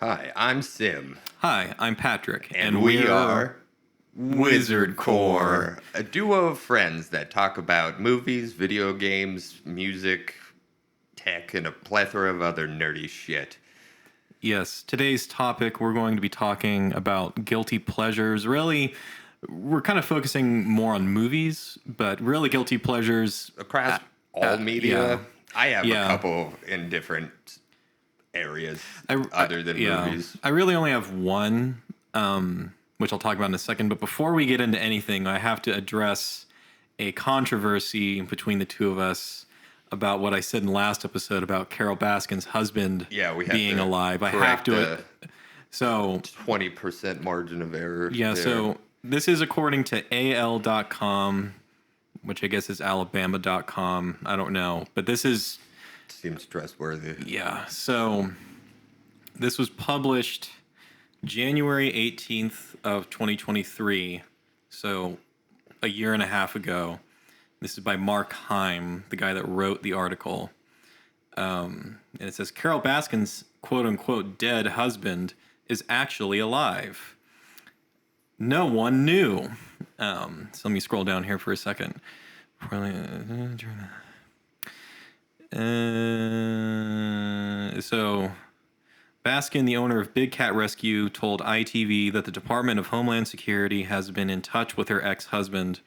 Hi, I'm Sim. Hi, I'm Patrick. And we are Wizard Core, a duo of friends that talk about movies, video games, music, tech, and a plethora of other nerdy shit. Yes, today's topic, we're going to be talking about guilty pleasures. Really, we're kind of focusing more on movies, but really guilty pleasures. Across all media, yeah. I have Yeah. a couple in different areas other than movies. I really only have one, which I'll talk about in a second. But before we get into anything, I have to address a controversy between the two of us about what I said in the last episode about Carol Baskin's husband We have being to alive. I have to. So 20% margin of error. yeah, there. so this is according to AL.com, which I guess is Alabama.com. I don't know. But this is, Seems trustworthy. yeah. So this was published January 18th of 2023. So a year and a half ago. This is by Mark Heim, the guy that wrote the article. And it says, Carol Baskin's quote-unquote dead husband is actually alive. No one knew. So let me scroll down here for a second. So Baskin, the owner of Big Cat Rescue, told ITV that the Department of Homeland Security has been in touch with her ex-husband.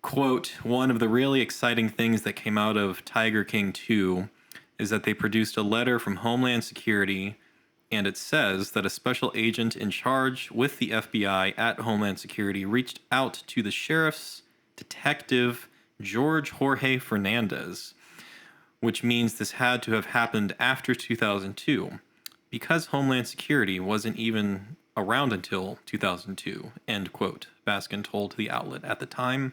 Quote, one of the really exciting things that came out of Tiger King 2 is that they produced a letter from Homeland Security, and it says that a special agent in charge with the FBI at Homeland Security reached out to the sheriff's detective, George Jorge Fernandez, which means this had to have happened after 2002, because Homeland Security wasn't even around until 2002, end quote, Baskin told the outlet at the time.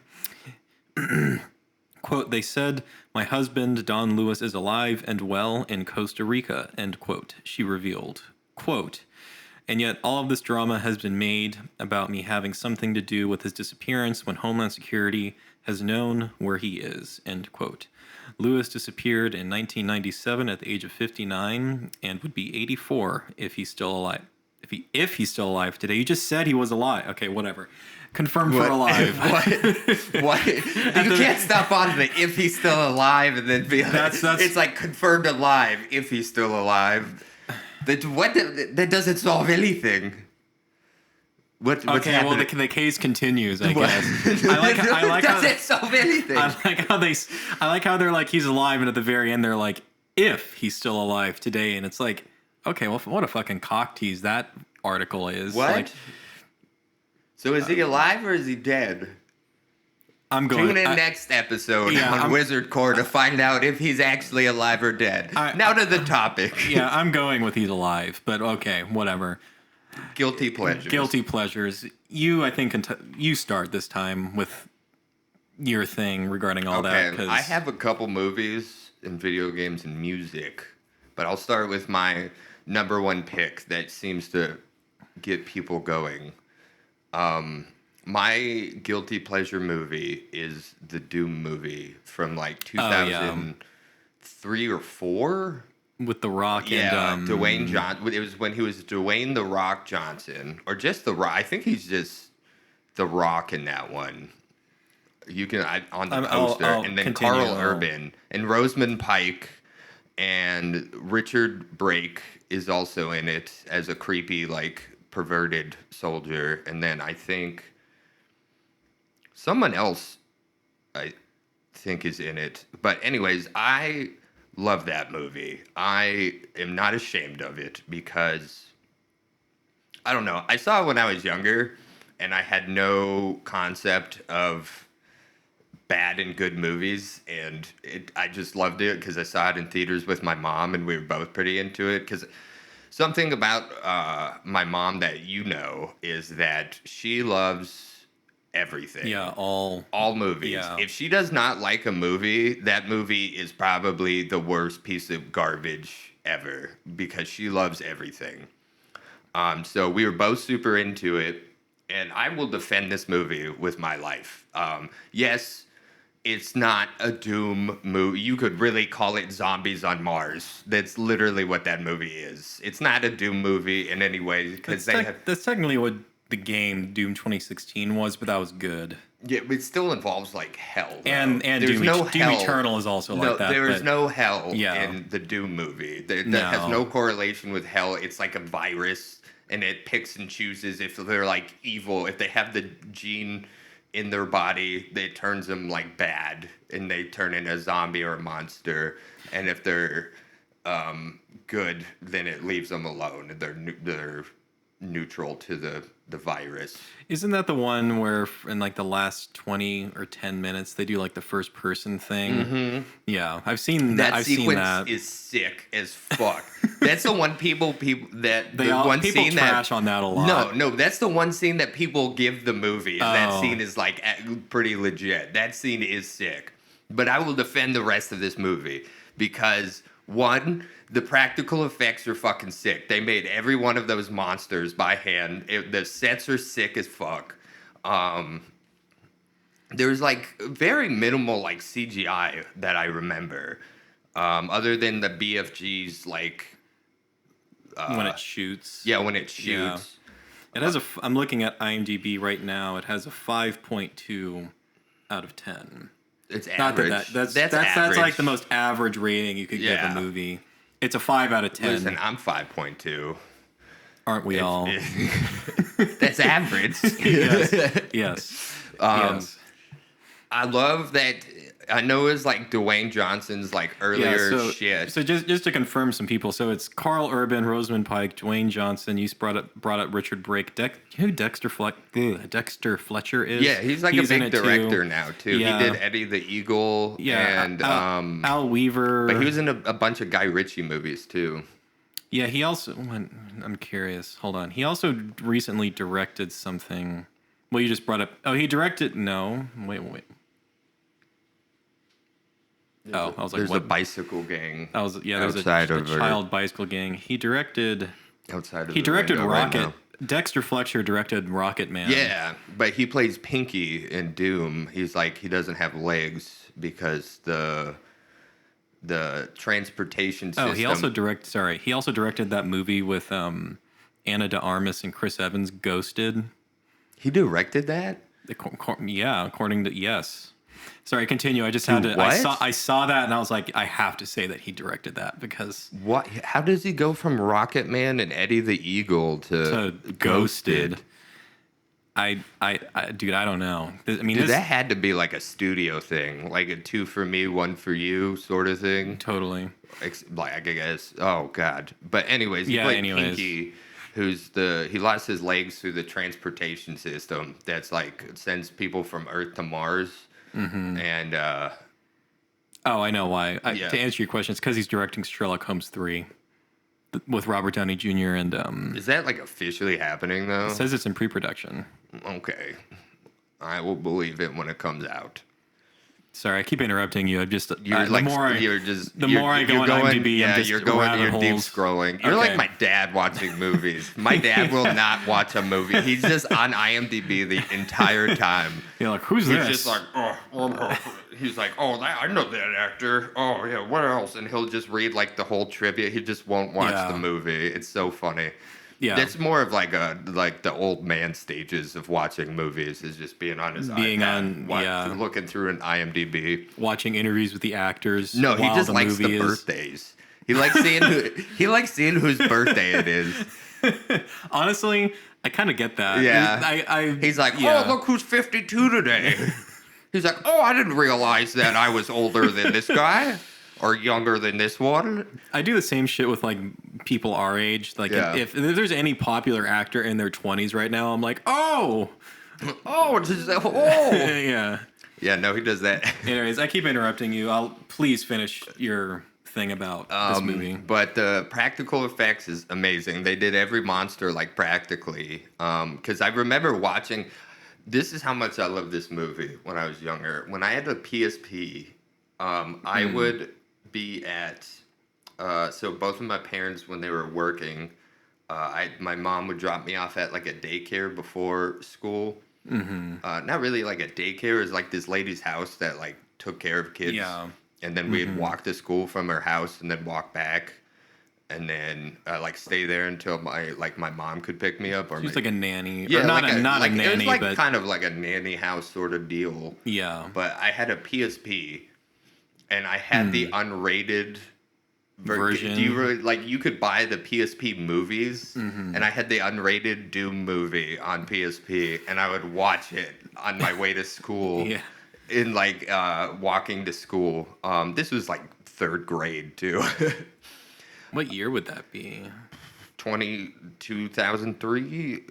Quote, they said, my husband, Don Lewis, is alive and well in Costa Rica, end quote, she revealed. Quote, and yet all of this drama has been made about me having something to do with his disappearance when Homeland Security has known where he is, end quote. Lewis disappeared in 1997 at the age of 59 and would be 84 if he's still alive. If he's still alive today. You just said he was alive. Okay, whatever. Confirmed for alive. What? You can't stop on the if he's still alive and then be like, That's it's like confirmed alive if he's still alive. That doesn't solve anything. What's okay, happening? well, the case continues, I guess. I like doesn't solve anything. I like how they're like, he's alive, and at the very end, they're like, if he's still alive today, and it's like, okay, well, what a fucking cock tease that article is. What? Like, so is he alive or is he dead? I'm going. Tune in next episode on Wizard Core to find out if he's actually alive or dead. Now to the topic. Yeah, I'm going with he's alive, but okay, whatever. Guilty pleasures. Guilty pleasures. You, I think, you start this time with your thing regarding all that. Okay, I have a couple movies and video games and music, but I'll start with my number one pick that seems to get people going. My guilty pleasure movie is the Doom movie from like 2003 or 4. With The Rock and Dwayne Johnson. It was when he was Dwayne The Rock Johnson, or just The Rock. I think he's just The Rock in that one. You can on the poster, and then Carl Urban and Rosamund Pike and Richard Brake is also in it as a creepy, like perverted soldier, and then I think someone else I think is in it. But anyways, I love that movie. I am not ashamed of it because, I don't know, I saw it when I was younger and I had no concept of bad and good movies, and I just loved it because I saw it in theaters with my mom and we were both pretty into it. Because something about my mom that you know is that she loves everything. Yeah, all movies. Yeah. If she does not like a movie, that movie is probably the worst piece of garbage ever because she loves everything. So we were both super into it, and I will defend this movie with my life. Yes, it's not a Doom movie. You could really call it Zombies on Mars. That's literally what that movie is. It's not a Doom movie in any way because That's technically what the game Doom 2016 was, but that was good. Yeah, but it still involves like hell. Though. And there's Doom, no Doom hell. Eternal is also like that. There is but no hell yeah. in the Doom movie. That has no correlation with hell. It's like a virus, and it picks and chooses if they're like evil. If they have the gene in their body, it turns them like bad, and they turn into a zombie or a monster. And if they're good, then it leaves them alone. They're neutral to the virus. Isn't that the one where in like the last 20 or 10 minutes they do like the first person thing? Mm-hmm. Yeah, I've seen that. I've Sequence seen that. is sick as fuck. That's the one people people trash on that a lot. No, that's the one scene that people give the movie. That scene is like pretty legit. That scene is sick. But I will defend the rest of this movie because one, the practical effects are fucking sick. They made every one of those monsters by hand. The sets are sick as fuck. There's like very minimal like CGI that I remember, other than the BFG's like when it shoots. Yeah, when it shoots. Yeah. It has I'm looking at IMDb right now. It has a 5.2 out of 10. It's average. That's like the most average rating you could give a movie. It's a 5 out of 10. Listen, I'm 5.2. Aren't we all? That's average. Yes. I love that. I know it's like Dwayne Johnson's like earlier shit. So just to confirm some people, so it's Carl Urban, Rosamund Pike, Dwayne Johnson. You brought up Richard Brake. Who Dexter Fletcher is? Yeah, he's like a big director now too. Yeah. He did Eddie the Eagle. Yeah, and Al Weaver. But he was in a bunch of Guy Ritchie movies too. Yeah, he also. I'm curious. Hold on. He also recently directed something. Well, you just brought up. Oh, he directed. No, wait. I was like, there's what? A bicycle gang. There was a child bicycle gang. He directed. He directed Rocket. Right, Dexter Fletcher directed Rocket Man. Yeah, but he plays Pinky in Doom. He's like he doesn't have legs because the transportation system. Oh, he also directed that movie with Anna de Armas and Chris Evans, Ghosted. He directed that? Yeah, according to yes. Sorry, continue. I just had to. What? I saw that and I was like, I have to say that he directed that because what? How does he go from Rocket Man and Eddie the Eagle to Ghosted? Dude, I don't know. I mean, that had to be like a studio thing, like a 2 for me, 1 for you sort of thing. Totally. Like I guess. Oh God. But anyways, he played Pinky, he lost his legs through the transportation system. That's like sends people from Earth to Mars. Mm-hmm. And I know why. To answer your question, it's because he's directing Sherlock Holmes 3 with Robert Downey Jr. and is that like officially happening though? It says it's in pre-production. Okay, I will believe it when it comes out. Sorry, I keep interrupting you. I'm just the more I go on IMDb, you're deep scrolling. You're like my dad watching movies. My dad will not watch a movie. He's just on IMDb the entire time. You're like, who's this? He's just like, he's like, I know that actor. Oh yeah, what else? And he'll just read like the whole trivia. He just won't watch the movie. It's so funny. Yeah, that's more of like the old man stages of watching movies is just being on his iPad, looking through an IMDb, watching interviews with the actors. No, he just likes the birthdays. He likes seeing whose birthday it is. Honestly, I kind of get that. Yeah, he's like, oh look who's 52 today. He's like, oh I didn't realize that I was older than this guy. Or younger than this one. I do the same shit with like people our age. Like if there's any popular actor in their 20s right now, I'm like, yeah. Yeah, no, he does that. Anyways, I keep interrupting you. Please finish your thing about this movie. But the practical effects is amazing. They did every monster like practically. Because I remember watching. This is how much I love this movie when I was younger. When I had a PSP, I would be at so both of my parents when they were working my mom would drop me off at like a daycare before school. Not really like a daycare. It was like this lady's house that like took care of kids. Yeah. And then we'd walk to school from her house and then walk back. And then like stay there until my mom could pick me up. Or She's like a nanny. yeah, Or not like a nanny, it was like but kind of like a nanny house sort of deal. yeah. But I had a PSP, and I had the unrated Version. Do you really like? You could buy the PSP movies, and I had the unrated Doom movie on PSP, and I would watch it on my way to school. Yeah. In like walking to school. This was like 3rd grade too. What year would that be? 2003.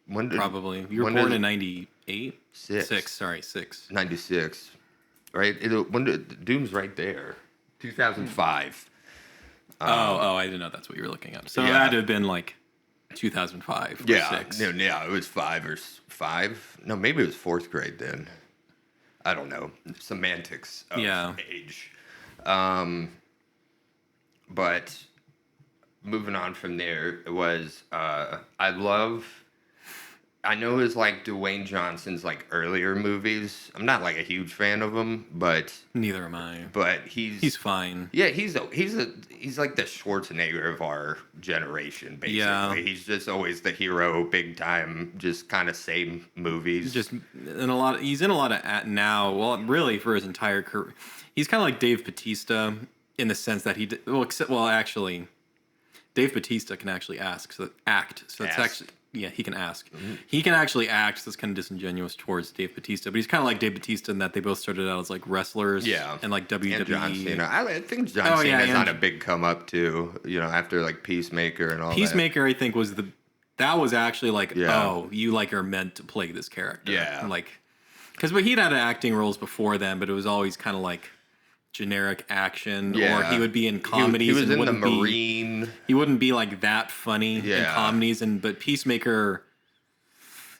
When did, Probably. You were when born did- in 98? Six. 6. 96, right? Doom's right there. 2005. I didn't know that's what you were looking up. So Yeah. that had to have been like 2005 or Yeah, 6. yeah, it was 5. No, maybe it was 4th grade then. I don't know. Semantics of age. But moving on from there, it was I know it's like Dwayne Johnson's like earlier movies. I'm not like a huge fan of him, but Neither am I. but He's fine. yeah, he's like the Schwarzenegger of our generation, basically. Yeah. He's just always the hero, big time, just kind of same movies. He's in a lot of now. Well, really for his entire career, he's kind of like Dave Bautista in the sense that actually, Dave Bautista can actually act. So it's actually he can ask. He can actually act. So it's kind of disingenuous towards Dave Bautista, but he's kind of like Dave Bautista in that they both started out as like wrestlers. Yeah. And like WWE. And John Cena. I think John Cena's on a big come up too. After like Peacemaker and all that. Peacemaker, I think that was actually like, you are meant to play this character. Yeah. Like, because he'd had acting roles before then, but it was always kind of like generic action. Yeah. Or he would be in comedies. He was and in the wouldn't be- Marine. He wouldn't be like that funny in comedies, but Peacemaker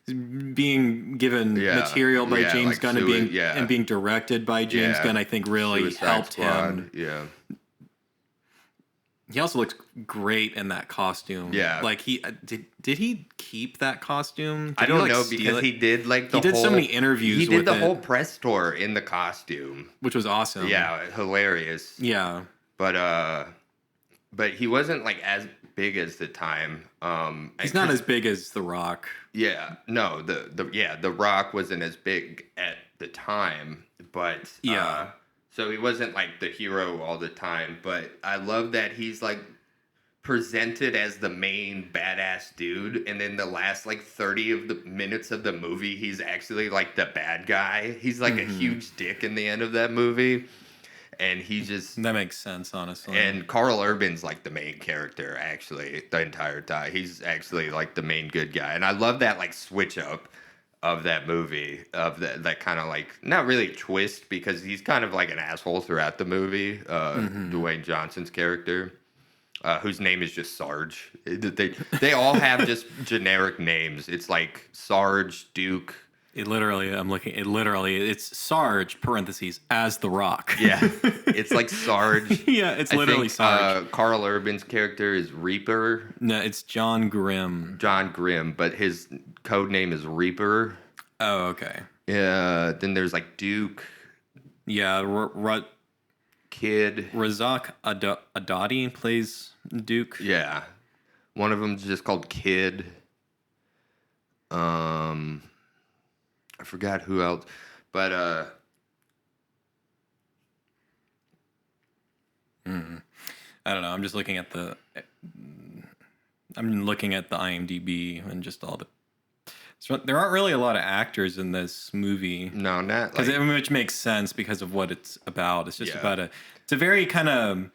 being given material by James like Gunn and being directed by James Gunn, I think really Suicide helped Squad. him. Yeah. He also looks great in that costume. Yeah. Like he did he keep that costume? I don't know because he did like he did so many interviews. He did with the it, whole press tour in the costume, which was awesome. Yeah, hilarious. Yeah. But he wasn't like as big as the time. He's not as big as The Rock. Yeah, no, the Rock wasn't as big at the time, but so he wasn't like the hero all the time. But I love that he's like presented as the main badass dude, and then the last like 30 of the minutes of the movie, he's actually like the bad guy. He's like a huge dick in the end of that movie. And he just... That makes sense, honestly. And Carl Urban's like the main character, actually, the entire time. He's actually like the main good guy. And I love that like switch up of that movie, of that kind of like, not really twist, because he's kind of like an asshole throughout the movie, Dwayne Johnson's character, whose name is just Sarge. They all have just generic names. It's like Sarge, Duke... It's Sarge, parentheses, as The Rock. Yeah, it's like Sarge. Yeah, it's literally Sarge. Carl Urban's character is Reaper. No, it's John Grimm. John Grimm, but his code name is Reaper. Oh, okay. Yeah, then there's like Duke. Yeah, Kid. Razak Adadi plays Duke. Yeah. One of them's just called Kid. I forgot who else, but I don't know. I'm just looking at the IMDb and just all the. So there aren't really a lot of actors in this movie. No, not like, which makes sense because of what it's about. It's just about it's a very kind of,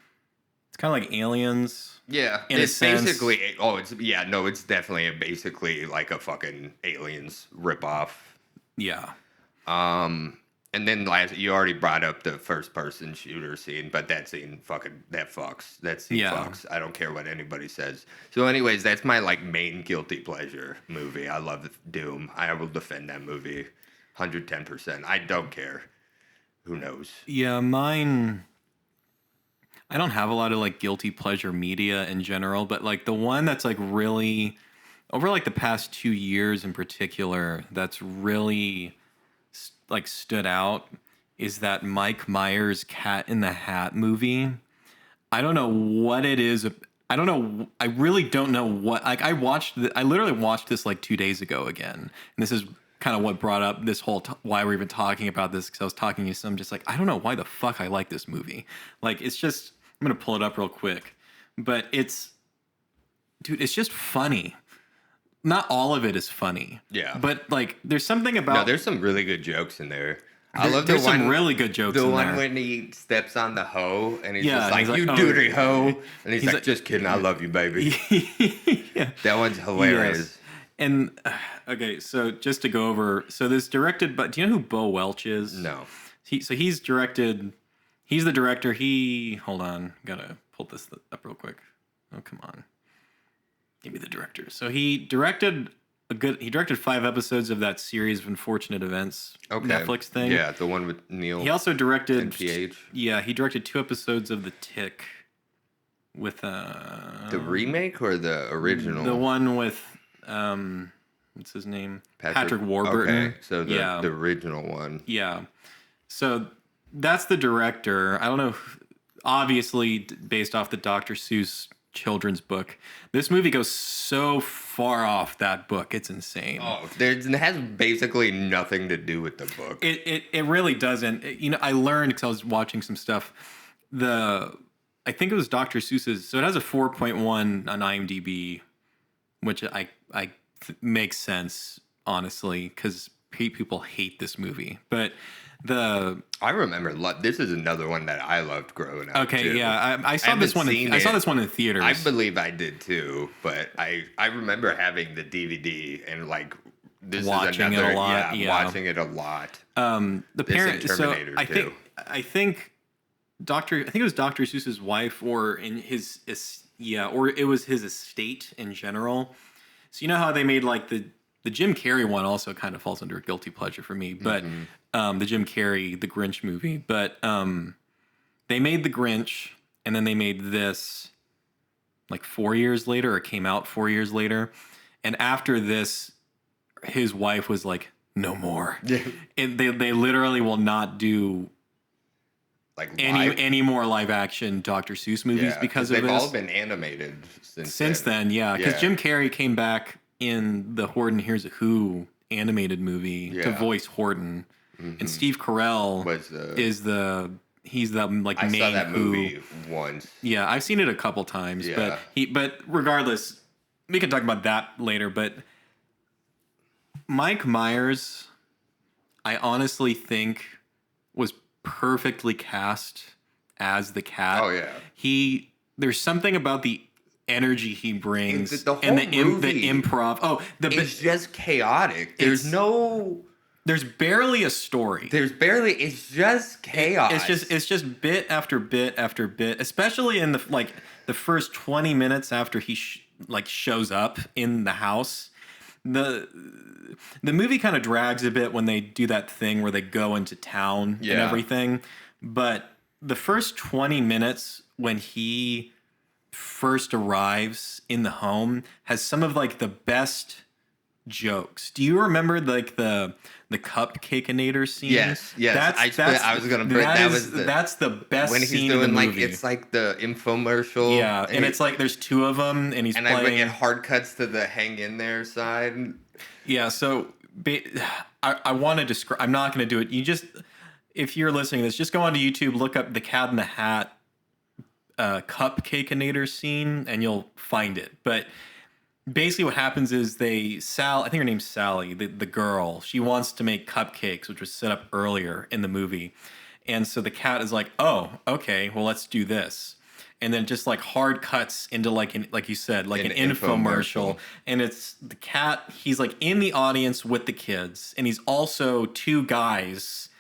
it's kind of like Aliens. Yeah, it's basically. It's definitely basically like a fucking Aliens ripoff. Yeah. And then you already brought up the first person shooter scene, but that scene fucks. That scene fucks. I don't care what anybody says. So anyways, that's my like main guilty pleasure movie. I love Doom. I will defend that movie 110%. I don't care. Who knows? Yeah, mine, I don't have a lot of like guilty pleasure media in general, but like the one that's like really over like the past 2 years in particular, that's really like stood out is that Mike Myers Cat in the Hat movie. I don't know what it is. I don't know. I really don't know what. Like I literally watched this like 2 days ago again, and this is kind of what brought up this whole why we're even talking about this, because I was talking to some just like, I don't know why the fuck I like this movie. Like it's just, I'm gonna pull it up real quick, but it's just funny. Not all of it is funny. Yeah. But like there's something about No, there's some really good jokes in there. I love there's some really good jokes in The there. one when he steps on the hoe and he's Yeah, just like, and he's you like, dirty hoe. And he's like, like, just kidding, I love you, baby. Yeah. That one's hilarious. Yes. And okay, so just to go over, so this directed, but do you know who Bo Welch is? No. He's the director. Hold on, gotta pull this up real quick. Oh, come on. Give me the director. So he directed 5 episodes of that series of Unfortunate Events Netflix thing. Yeah, the one with Neil. He also directed NPH. Yeah, he directed 2 episodes of The Tick with The remake or the original? the one with what's his name? Patrick Warburton. Okay, so the original one. Yeah. So that's the director. I don't know. Obviously, based off the Dr. Seuss children's book, this movie goes so far off that book. It's insane. Oh, it has basically nothing to do with the book. It really doesn't. I learned because I was watching some stuff. I think it was Dr. Seuss's. So it has a 4.1 on IMDb, which makes sense, honestly, because people hate this movie. But I remember this is another one that I loved growing up. Okay, too. yeah, I saw this one. I saw this one in theaters. I believe I did too, but I remember having the DVD and like watching it a lot. Watching it a lot. The parent. So I think it was Dr. Seuss's wife, or in his or it was his estate in general. So you know how they made like the Jim Carrey one also kind of falls under a guilty pleasure for me, but the Jim Carrey, the Grinch movie, but they made the Grinch and then they made this like 4 years later, or it came out 4 years later. And after this, his wife was like, no more. And they literally will not do like any more live action Dr. Seuss movies because of this. They've all been animated since then. Yeah, because Jim Carrey came back in the Horton Hears a Who animated movie to voice Horton, and Steve Carell he's the like main I saw that Who. movie once. Yeah, I've seen it a couple times, Yeah. but regardless, we can talk about that later. But Mike Myers, I honestly think, was perfectly cast as the cat. Oh yeah. There's something about the energy he brings the whole and the movie improv. It's just chaotic. There's barely a story. It's just chaos. It's just bit after bit after bit, especially in the first 20 minutes after he shows up in the house. The movie kind of drags a bit when they do that thing where they go into town and everything, but the first 20 minutes when he first arrives in the home has some of like the best jokes. Do you remember like the Cupcakeinator scene? Yes. I was gonna bring that's the best when he's scene doing in the like movie. it's like the infomercial. Yeah, and it's like there's 2 of them, and he's playing. It hard cuts to the hang in there side. Yeah, so I want to describe. I'm not going to do it. You just, if you're listening to this, just go onto YouTube, look up the Cat in the Hat Cupcakeinator scene, and you'll find it. But basically what happens is I think her name's Sally, the girl, she wants to make cupcakes, which was set up earlier in the movie. And so the cat is like, oh, okay, well, let's do this. And then just like hard cuts into like you said, like an infomercial. And it's the cat, he's like in the audience with the kids, and he's also 2 guys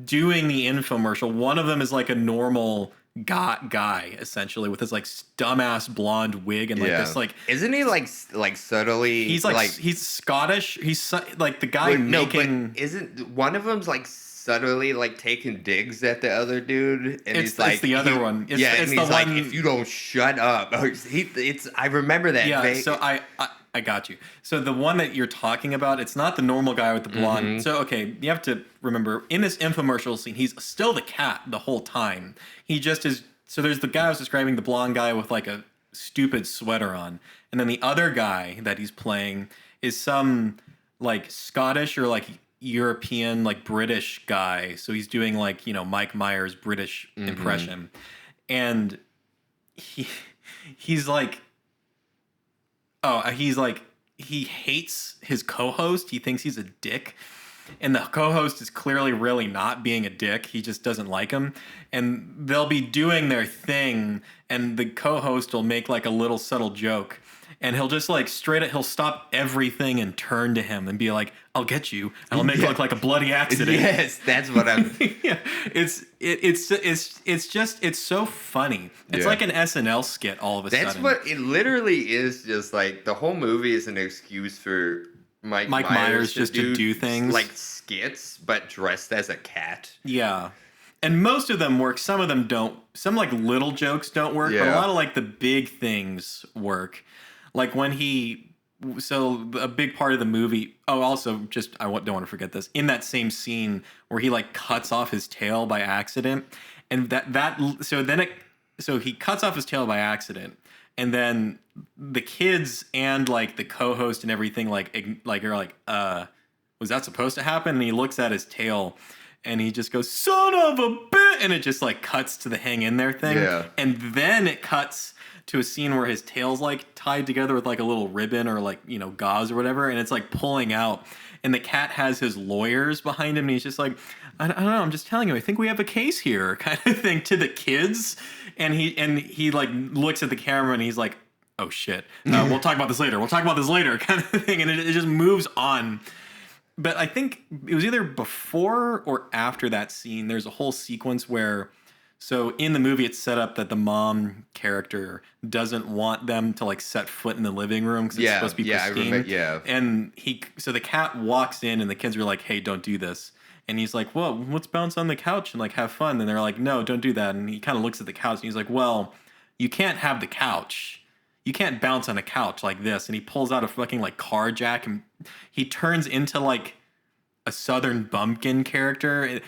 doing the infomercial. One of them is like a normal guy essentially with his like dumbass blonde wig and like this like, isn't he like subtly he's he's Scottish, he's like the guy making. But isn't one of them's like subtly like taking digs at the other dude, and it's the other one. It's and the he's like, one, if you don't shut up, I remember that. Yeah, so I got you. So the one that you're talking about, it's not the normal guy with the blonde. Mm-hmm. So, okay, you have to remember, in this infomercial scene, he's still the cat the whole time. He just is... So there's the guy I was describing, the blonde guy with like a stupid sweater on. And then the other guy that he's playing is some like Scottish or like European, like British guy. So he's doing like, Mike Myers' British impression. And he's like... Oh, he hates his co-host. He thinks he's a dick. And the co-host is clearly really not being a dick. He just doesn't like him. And they'll be doing their thing, and the co-host will make like a little subtle joke. And he'll just like he'll stop everything and turn to him and be like, "I'll get you." And I'll make it look like a bloody accident. Yes, that's what I'm... Yeah, it's so funny. It's like an SNL skit all of a sudden. That's what it literally is. Just like the whole movie is an excuse for Mike Myers just to do things like skits, but dressed as a cat. Yeah. And most of them work. Some of them don't. Some like little jokes don't work, but a lot of like the big things work. Like when so a big part of the movie. Oh, also, don't want to forget this. In that same scene where he like cuts off his tail by accident, and so he cuts off his tail by accident, and then the kids and like the co-host and everything are like, was that supposed to happen? And he looks at his tail, and he just goes, "Son of a bitch," and it just like cuts to the hang in there thing, and then it cuts to a scene where his tail's like tied together with like a little ribbon or like, gauze or whatever. And it's like pulling out, and the cat has his lawyers behind him. And he's just like, I don't know. I'm just telling you, I think we have a case here kind of thing to the kids. And he like looks at the camera and he's like, oh shit. We'll talk about this later. We'll talk about this later kind of thing. And it just moves on. But I think it was either before or after that scene. There's a whole sequence where, so in the movie, it's set up that the mom character doesn't want them to like set foot in the living room because it's supposed to be pristine. I remember, And so the cat walks in, and the kids are like, "Hey, don't do this." And he's like, "Well, let's bounce on the couch and like have fun." And they're like, "No, don't do that." And he kind of looks at the couch, and he's like, "Well, you can't have the couch. You can't bounce on a couch like this." And he pulls out a fucking like car jack, and he turns into like a Southern bumpkin character.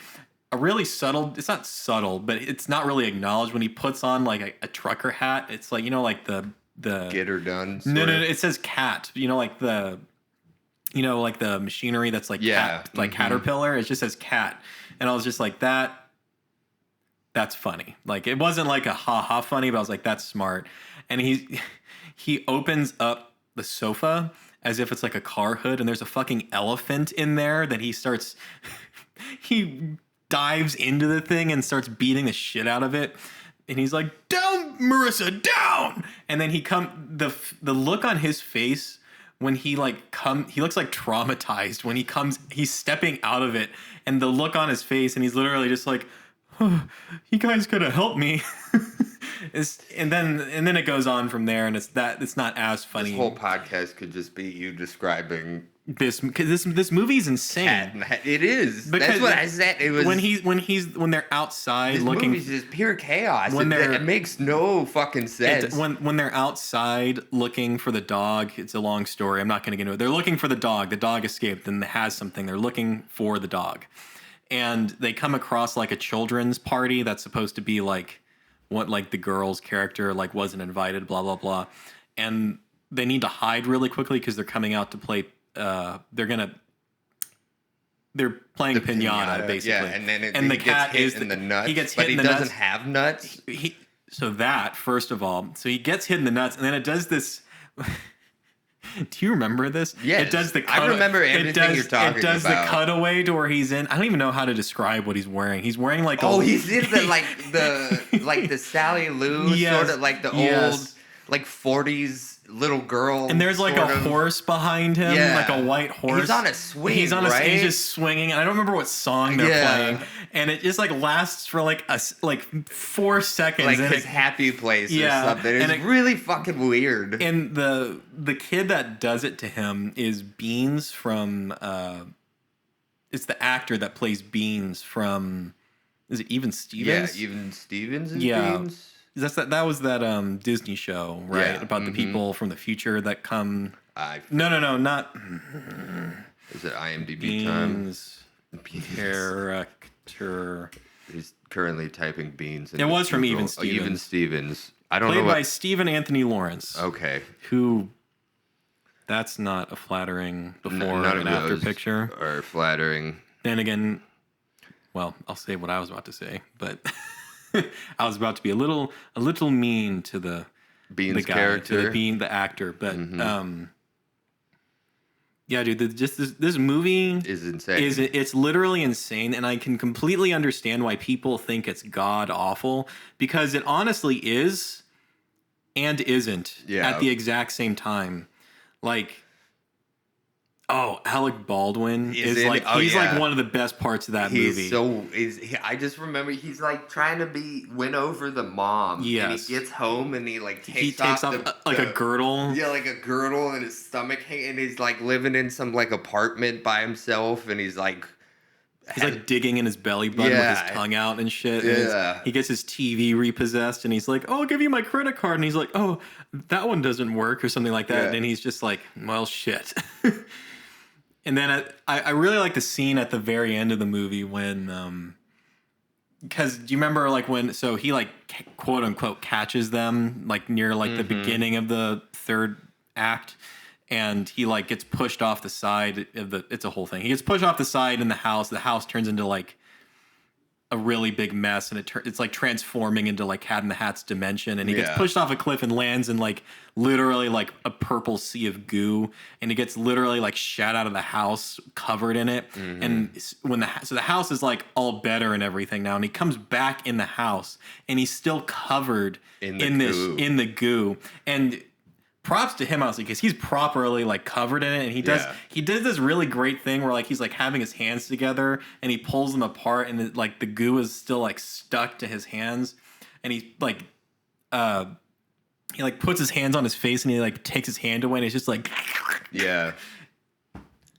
A really subtle, it's not subtle, but it's not really acknowledged when he puts on like a trucker hat. It's like, like the get her done. No, it says cat. Like the machinery that's like cat, like Caterpillar. It just says cat. And I was just like, that's funny. Like it wasn't like a ha funny, but I was like, that's smart. And he opens up the sofa as if it's like a car hood, and there's a fucking elephant in there that he dives into the thing and starts beating the shit out of it. And he's like, "Down, Marissa, down!" And then the look on his face when he looks like traumatized when he's stepping out of it, and the look on his face, and he's literally just like, "Oh, you guys gotta help me." And then it goes on from there, and it's not as funny. This whole podcast could just be you describing this movie's insane. It is. That's what I said. It was when they're outside looking. This movie's just pure chaos. It makes no fucking sense. When they're outside looking for the dog, it's a long story. I'm not going to get into it. They're looking for the dog. The dog escaped and has something. They're looking for the dog, and they come across like a children's party that's supposed to be like what like the girl's character like wasn't invited. Blah blah blah, and they need to hide really quickly because they're coming out to play. They're playing pinata basically. Yeah, and then the cat gets hit in the nuts. He gets hit in the nuts. But he doesn't have nuts. So that, first of all, he gets hit in the nuts, and then it does this. Do you remember this? Yes. It does I remember everything you're talking about. It does the cutaway to where he's in. I don't even know how to describe what he's wearing. He's wearing like he's in the Sally Lou sort of like the old like 40s little girl. And there's like a horse behind him, like a white horse. He's on a swing. He's on he's just swinging. And I don't remember what song they're playing. And it just like lasts for like 4 seconds. Like his happy place or something. It's really fucking weird. And the kid that does it to him is Beans from it's the actor that plays Beans from, is it Even Stevens? Yeah, Even Stevens is Beans. That was that Disney show, right? About the people from the future that come. No, not Is it IMDb time? Beans character. He's currently typing Beans. It was from Google. Even Stevens. Even Stevens. I don't know Played what. by Stephen Anthony Lawrence. Okay. Who? That's not a flattering before None and of after those picture. are flattering. Then again, well, I'll say what I was about to say, but I was about to be a little mean to the Beans guy, character. to the actor, but yeah, dude, just this movie Is insane. it's literally insane, and I can completely understand why people think it's god awful, because it honestly is and isn't at the exact same time. Like, Alec Baldwin is like he's like one of the best parts of that movie. I just remember he's like trying to win over the mom. Yes. And he gets home and he like takes off a girdle. Yeah, like a girdle, and his stomach and he's like living in some like apartment by himself, and he's like digging in his belly button with his tongue out and shit. And he gets his TV repossessed, and he's like, "Oh, I'll give you my credit card." And he's like, "Oh, that one doesn't work," or something like that. Yeah. And he's just like, "Well, shit." And then I really like the scene at the very end of the movie when, because do you remember like when, so he like quote unquote catches them like near like the beginning of the third act, and he like gets pushed off the side of it's a whole thing. He gets pushed off the side in the house turns into like a really big mess, and it's like transforming into like Cat in the Hat's dimension, and he gets pushed off a cliff and lands in like literally like a purple sea of goo, and he gets literally like shot out of the house covered in it. And when the house is like all better and everything now, and he comes back in the house and he's still covered in the goo. And props to him, honestly, because he's properly like covered in it, and he did this really great thing where like he's like having his hands together and he pulls them apart, and like the goo is still like stuck to his hands, and he like puts his hands on his face and he like takes his hand away, and he's just like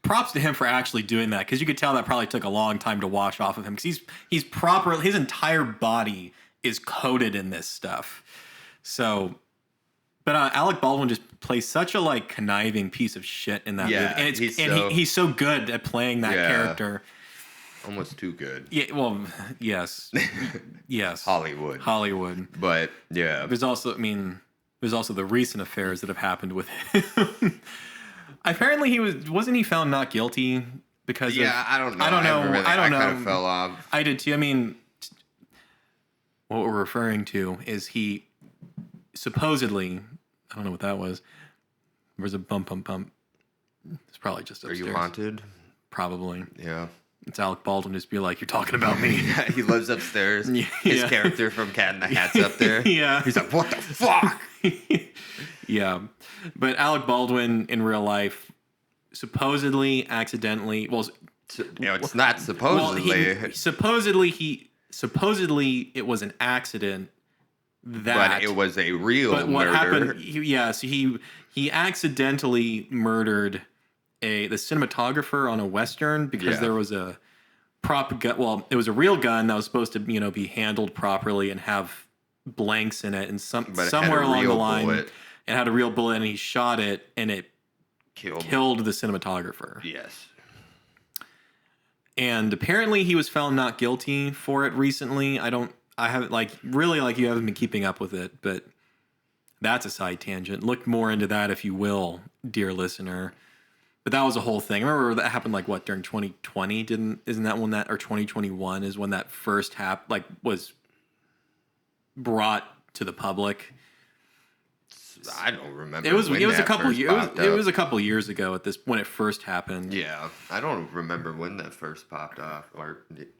props to him for actually doing that, because you could tell that probably took a long time to wash off of him, because he's proper, his entire body is coated in this stuff. So but Alec Baldwin just plays such a like conniving piece of shit in that movie, and he's so good at playing that character. Almost too good. Yeah. Well, yes, yes. Hollywood. But yeah, there's also the recent affairs that have happened with him. Apparently, wasn't he found not guilty because I don't know. I don't know. I don't know. I kind of fell off. I did too. I mean, what we're referring to is he supposedly. I don't know what that was. There was a bump. It's probably just upstairs. Are you haunted? Probably. Yeah. It's Alec Baldwin just be like, "You're talking about me." He lives upstairs. His character from Cat in the Hat's up there. He's like, "What the fuck?" Yeah. But Alec Baldwin in real life supposedly accidentally, it's not supposedly. Supposedly it was an accident. But it was a real murder. What happened? So he accidentally murdered the cinematographer on a Western, because there was a prop gun. Well, it was a real gun that was supposed to be handled properly and have blanks in it, and somewhere along the line it had a real bullet, and he shot it, and it killed the cinematographer. Yes. And apparently he was found not guilty for it recently. I haven't you haven't been keeping up with it, but that's a side tangent. Look more into that if you will, dear listener. But that was a whole thing. I remember that happened during 2020? Isn't that when or 2021 is when that first was brought to the public? I don't remember. It was a couple years. It was a couple years ago when it first happened. Yeah, I don't remember when that first popped off, or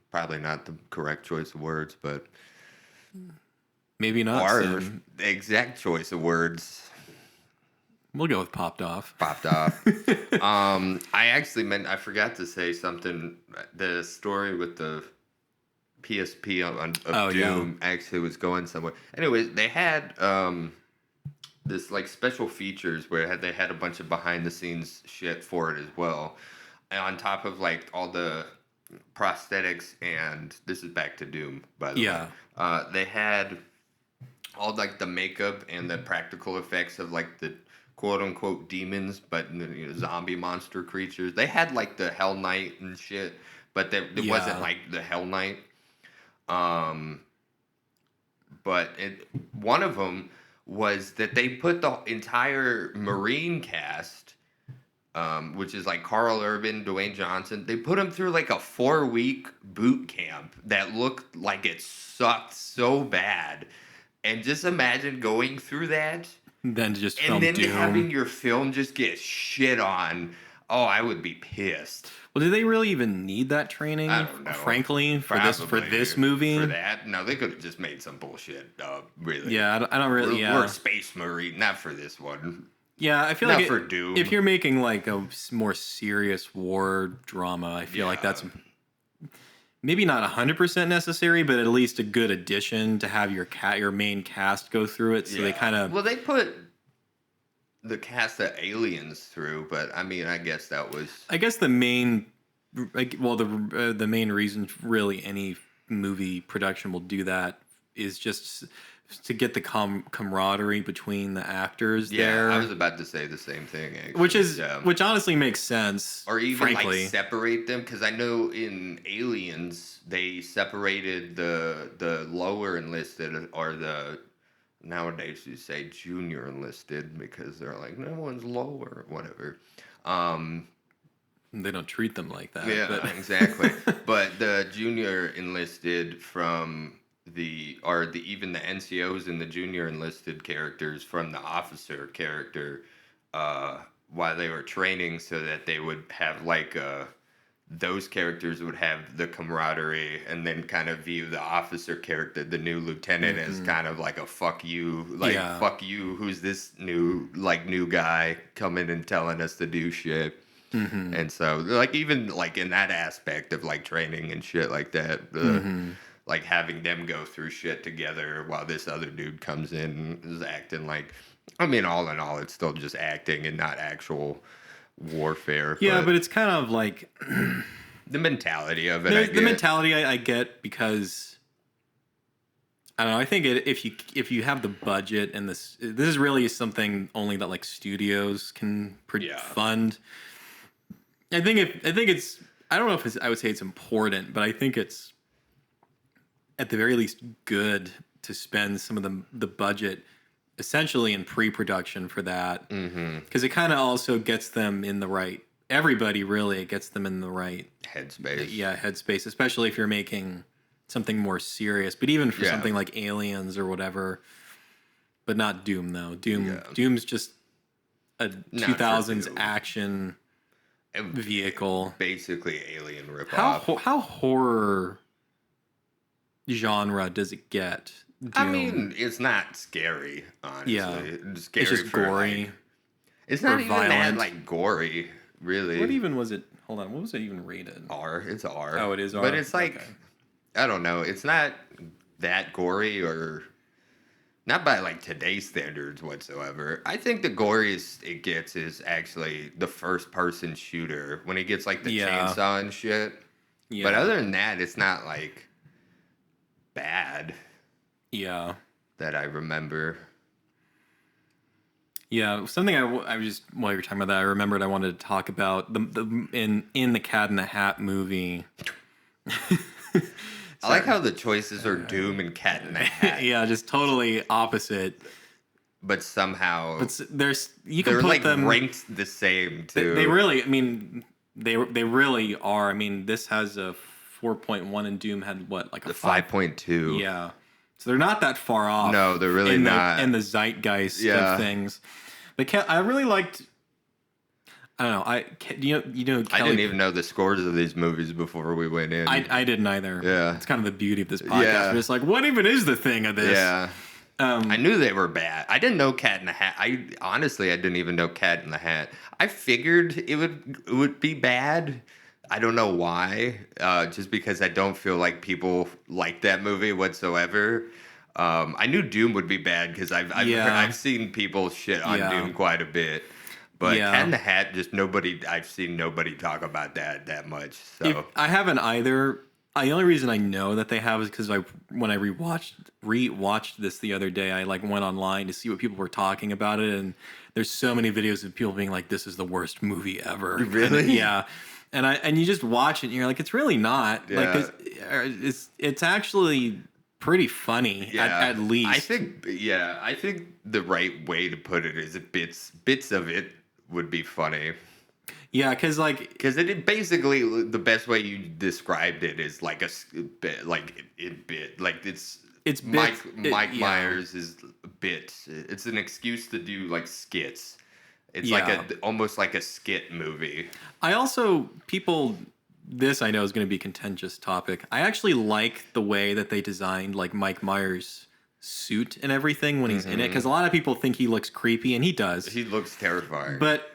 probably not the correct choice of words, but maybe not. Or the exact choice of words. We'll go with popped off. I forgot to say something. The story with the PSP of Doom actually was going somewhere. Anyways, they had this like special features where they had a bunch of behind the scenes shit for it as well, and on top of like all the prosthetics, and this is back to Doom, by the way. They had all like the makeup and the practical effects of like the quote unquote demons, but zombie monster creatures. They had like the Hell Knight and shit, but it wasn't Yeah. like the Hell Knight. Um, but one of them was that they put the entire Marine cast, which is like Carl Urban, Dwayne Johnson. They put them through like a 4-week boot camp that looked like it sucked so bad. And just imagine going through that Then to just and film then Doom. having your film just get shit on. Oh, I would be pissed. Well, do they really even need that training? I don't know. Frankly, for Probably this movie. For that, no, they could have just made some bullshit. Really. Yeah, I don't really. We're a space marine, not for this one. Yeah, I feel Not like for Doom. if you're making like a more serious war drama, I feel like that's maybe not 100% necessary, but at least a good addition to have your main cast go through it. So they kind of Well, they put the cast of Aliens through, but I mean, I guess that was. I guess the main, the main reason really any movie production will do that is just to get the camaraderie between the actors there. I was about to say the same thing, actually. Which honestly makes sense. Or even frankly. like separate them, because I know in Aliens they separated the lower enlisted, or the nowadays you say junior enlisted, because they're like no one's lower, whatever. They don't treat them like that. Yeah, but. exactly. But the junior enlisted from even the NCOs and the junior enlisted characters from the officer character, while they were training, so that they would have like those characters would have the camaraderie, and then kind of view the officer character, the new lieutenant, as kind of like a fuck you, fuck you, who's this new guy coming and telling us to do shit. And so, like, even like in that aspect of like training and shit like that, like having them go through shit together while this other dude comes in and is acting like, I mean, all in all, it's still just acting and not actual warfare. Yeah, but it's kind of like the mentality of it. The mentality I get, because I don't know. I think if you have the budget, and this is really something only that like studios can fund. I think it's, I don't know if I would say it's important, but I think it's at the very least good to spend some of the budget essentially in pre-production for that, because it kind of also gets them in the right. Everybody really, it gets them in the right headspace. Yeah, headspace, especially if you're making something more serious. But even for something like Aliens or whatever, but not Doom though. Doom's just a 2000s action vehicle, basically Alien ripoff. How horror genre does it get? Doom? I mean, it's not scary, honestly. Yeah, it's scary, it's just gory. Like, it's not even violent. that like gory, really. What even was it? Hold on, what was it even rated? R. It's R. Oh, it is R. But it's like, I don't know. It's not that gory, or not by like today's standards whatsoever. I think the goriest it gets is actually the first person shooter, when he gets like the chainsaw and shit. Yeah. But other than that, it's not like bad. Yeah. That I remember. Yeah, something I was just, while you're talking about that, I remembered I wanted to talk about in the Cat in the Hat movie. I like how the choices are Doom and Cat in the Hat. Yeah, just totally opposite. But somehow they're like ranked the same too. They really, I mean, they really are. I mean, this has a 4.1 and Doom had what, like a 5.2. Yeah. So they're not that far off. No, they're really not. In the zeitgeist of things. But I really liked. I don't know. You know. I didn't even know the scores of these movies before we went in. I didn't either. Yeah. It's kind of the beauty of this podcast. We're just like, what even is the thing of this? Yeah. I knew they were bad. I didn't know Cat in the Hat. I didn't even know Cat in the Hat. I figured it would be bad. I don't know why. Just because I don't feel like people like that movie whatsoever. I knew Doom would be bad because I've seen people shit on Doom quite a bit. But Cat in the Hat, just I've seen nobody talk about that much. So I haven't either. The only reason I know that they have is because when I rewatched this the other day, I like went online to see what people were talking about it, and there's so many videos of people being like, "This is the worst movie ever." Really? Yeah. And you just watch it, and you're like, it's really not. Yeah. Like it's actually pretty funny at least. I think the right way to put it is that bits of it would be funny. Yeah, because it basically, the best way you described it is like a bit, like it's bits. Mike Myers is bits. It's an excuse to do like skits. It's almost like a skit movie. I also this I know is going to be a contentious topic. I actually like the way that they designed like Mike Myers' suit and everything when he's in it, because a lot of people think he looks creepy, and he does. He looks terrifying. But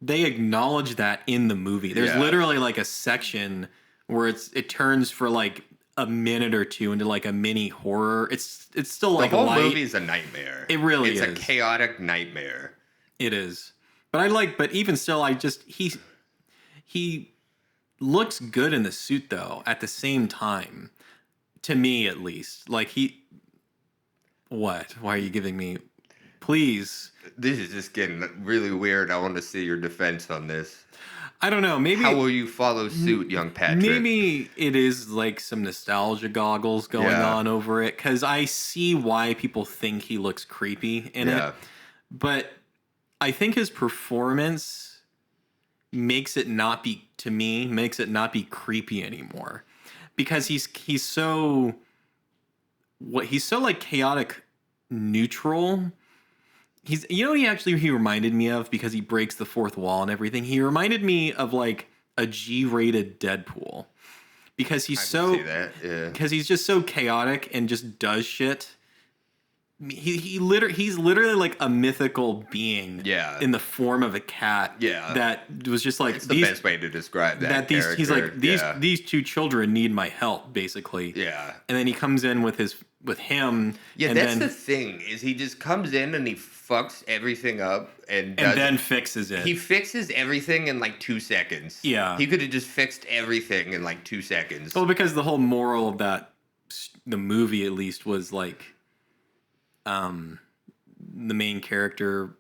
they acknowledge that in the movie. There's literally like a section where it turns for like a minute or two into like a mini horror. It's still like the whole light. movie is a nightmare. It really is. It's a chaotic nightmare. It is. But even still, he looks good in the suit though, at the same time. To me at least. Like what? Why are you giving me please? This is just getting really weird. I want to see your defense on this. I don't know. Maybe how will you follow suit, young Patrick? Maybe it is like some nostalgia goggles going on over it, because I see why people think he looks creepy in it. But I think his performance makes it not be creepy anymore, because he's so like chaotic neutral. He reminded me of, because he breaks the fourth wall and everything. He reminded me of like a G-rated Deadpool, because he's just so chaotic and just does shit. He's literally like a mythical being, in the form of a cat. That was just like, it's the best way to describe that. He's like, these two children need my help, basically. Yeah, and then he comes in with him. Yeah, and that's the thing, is he just comes in and he fucks everything up and then fixes it. He fixes everything in like 2 seconds. Yeah, he could have just fixed everything in like 2 seconds. Well, because the whole moral of the movie at least was like, the main character,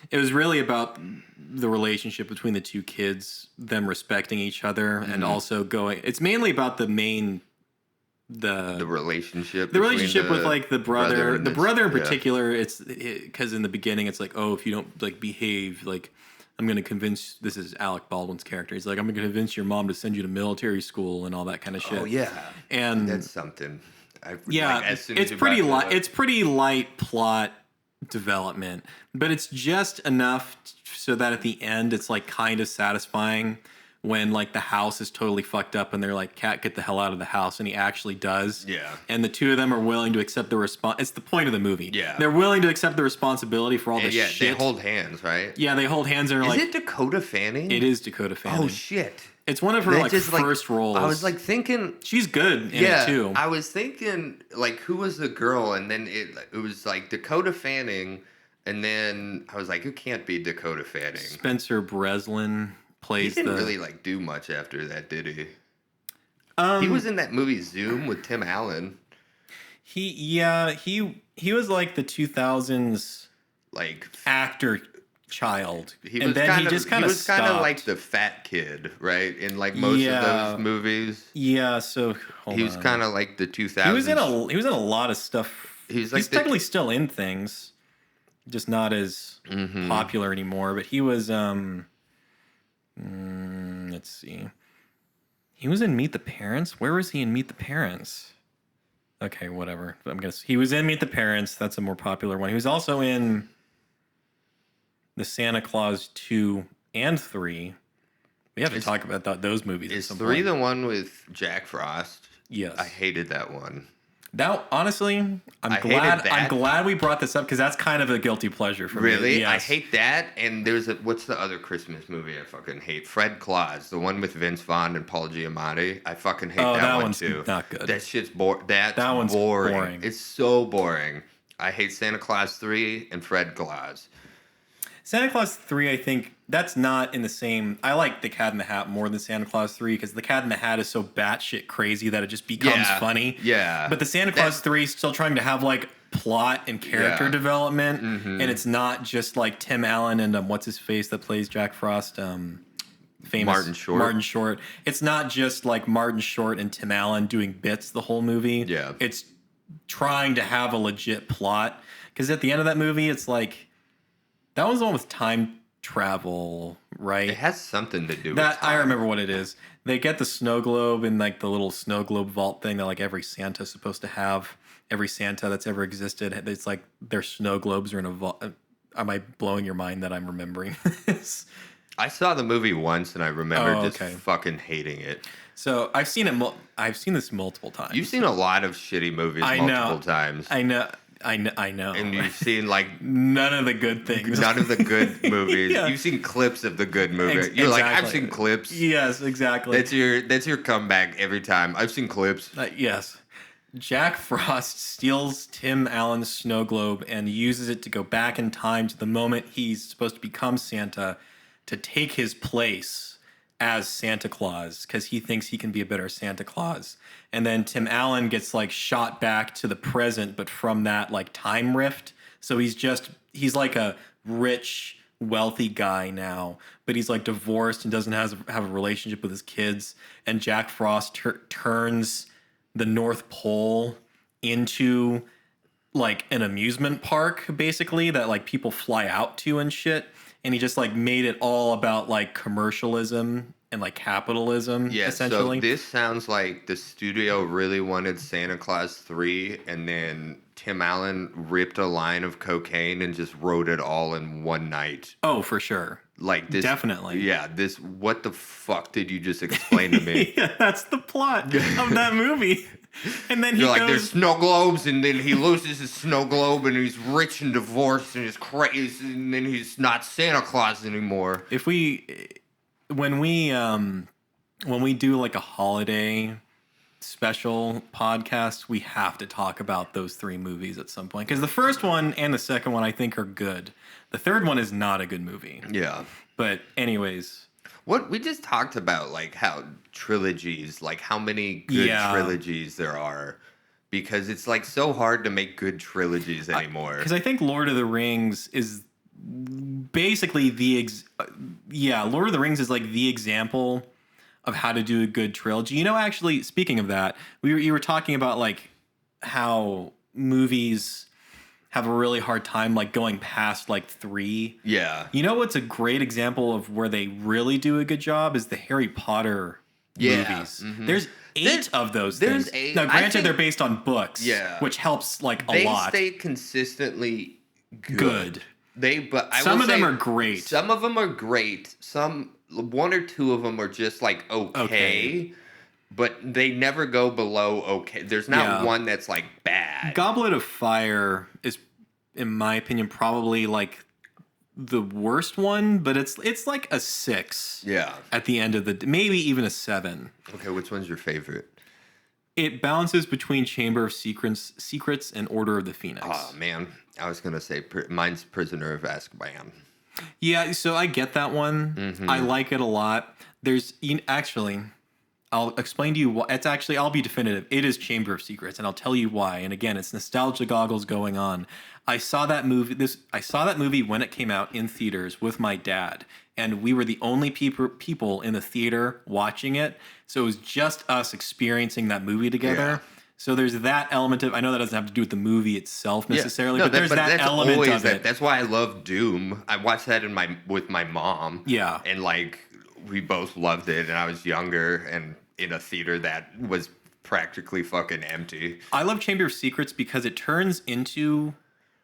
it was really about the relationship between the two kids, them respecting each other, and also it's mainly about the relationship with like the brother in particular. It's because in the beginning it's like, oh, if you don't like behave, like I'm going to convince, this is Alec Baldwin's character, he's like, I'm going to convince your mom to send you to military school and all that kind of shit. Oh yeah, and that's something. It's pretty light plot development, but it's just enough so that at the end it's like kind of satisfying when like the house is totally fucked up and they're like, "Cat, get the hell out of the house," and he actually does. Yeah. And the two of them are willing to accept the it's the point of the movie. Yeah. They're willing to accept the responsibility for all the shit. They hold hands, right? Yeah, they hold hands and are Is it Dakota Fanning? It is Dakota Fanning. Oh shit. It's one of her first roles. I was like thinking she's good in it too. I was thinking like, who was the girl, and then it was like Dakota Fanning, and then I was like, who can't be Dakota Fanning? Spencer Breslin plays. He didn't really like do much after that, did he? He was in that movie Zoom with Tim Allen. He was like the 2000s like actor child. He was kind of like the fat kid, right? In like most of those movies. Yeah, so he was kind of like the 2000s. He was in a lot of stuff. He's technically still in things, just not as popular anymore. But he was let's see. He was in Meet the Parents. Where was he in Meet the Parents? Okay, whatever. He was in Meet the Parents. That's a more popular one. He was also in the Santa Claus 2 and 3. We have to talk about those movies. Is 3 the one with Jack Frost? Yes. I hated that one. That honestly, I'm glad we brought this up, because that's kind of a guilty pleasure for me. Really? Yes. I hate that. And what's the other Christmas movie I fucking hate? Fred Claus, the one with Vince Vaughn and Paul Giamatti. I fucking hate that one too. Not good. That shit's boring. That one's boring. It's so boring. I hate Santa Claus 3 and Fred Claus. Santa Claus 3, I think that's not in the same. I like The Cat in the Hat more than Santa Claus 3 because The Cat in the Hat is so batshit crazy that it just becomes funny. Yeah. But the Santa Claus 3 is still trying to have like plot and character development, and it's not just like Tim Allen and what's his face that plays Jack Frost, famous Martin Short. It's not just like Martin Short and Tim Allen doing bits the whole movie. Yeah. It's trying to have a legit plot because at the end of that movie, it's like. That was the one with time travel, right? It has something to do with that. time. I remember what it is. They get the snow globe in like the little snow globe vault thing that like every Santa's supposed to have. Every Santa that's ever existed, it's like their snow globes are in a vault. Am I blowing your mind that I'm remembering this? I saw the movie once and I remember just fucking hating it. So I've seen it. I've seen this multiple times. You've seen a lot of shitty movies multiple times. I know. And you've seen like none of the good things. None of the good movies. Yeah. You've seen clips of the good movie. You're like, I've seen clips. Yes, exactly. That's your comeback every time. I've seen clips. Yes. Jack Frost steals Tim Allen's snow globe and uses it to go back in time to the moment he's supposed to become Santa to take his place as Santa Claus because he thinks he can be a better Santa Claus. And then Tim Allen gets like shot back to the present, but from that like time rift. So he's like a rich, wealthy guy now, but he's like divorced and doesn't have a relationship with his kids. And Jack Frost turns the North Pole into like an amusement park, basically, that like people fly out to and shit. And he just like made it all about like commercialism and like capitalism, essentially. So this sounds like the studio really wanted Santa Claus 3 and then Tim Allen ripped a line of cocaine and just wrote it all in one night. Oh, for sure. Like this. Definitely. Yeah, this, what the fuck did you just explain to me? Yeah, that's the plot of that movie. And then You're like, there's snow globes, and then he loses his snow globe, and he's rich and divorced, and he's crazy, and then he's not Santa Claus anymore. When we do like a holiday special podcast, we have to talk about those three movies at some point. Because the first one and the second one, I think, are good. The third one is not a good movie. Yeah. But anyways. What we just talked about, like how trilogies, like how many good trilogies there are. Because it's like so hard to make good trilogies anymore. Because I think Lord of the Rings is basically Lord of the Rings is like the example of how to do a good trilogy. You know, actually, speaking of that, you were talking about like how movies have a really hard time like going past like 3. Yeah. You know what's a great example of where they really do a good job is the Harry Potter movies. Mm-hmm. There's 8 of those things. 8. Now, granted, they're based on books, which helps like a lot. They stay consistently good. Some of them are great. Some of them are great. One or two of them are just like okay. But they never go below okay. There's not one that's like bad. Goblet of Fire is, in my opinion, probably like the worst one, but it's like a 6. Yeah. At the end of maybe even a 7. Okay, which one's your favorite? It balances between Chamber of Secrets and Order of the Phoenix. Oh man, I was gonna say mine's Prisoner of Azkaban. Yeah, so I get that one. Mm-hmm. I like it a lot. Actually, I'll explain to you why. It's actually, I'll be definitive. It is Chamber of Secrets, and I'll tell you why. And again, it's nostalgia goggles going on. I saw that movie when it came out in theaters with my dad, and we were the only people in the theater watching it. So it was just us experiencing that movie together. Yeah. So there's that element of, I know that doesn't have to do with the movie itself necessarily, but there's that element of it. That's why I love Doom. I watched that with my mom. Yeah. And like, we both loved it, and I was younger and in a theater that was practically fucking empty. I love Chamber of Secrets because it turns into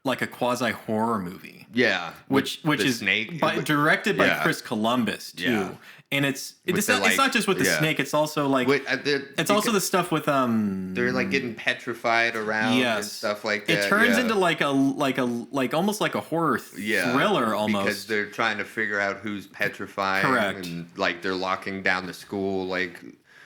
like a quasi horror movie. Yeah. Which is snake. Directed by Chris Columbus too. Yeah. And it's not just with the snake. It's also like it's also the stuff with they're like getting petrified around and stuff like that. It turns into like almost like a horror thriller almost, because they're trying to figure out who's petrified. Correct. And like they're locking down the school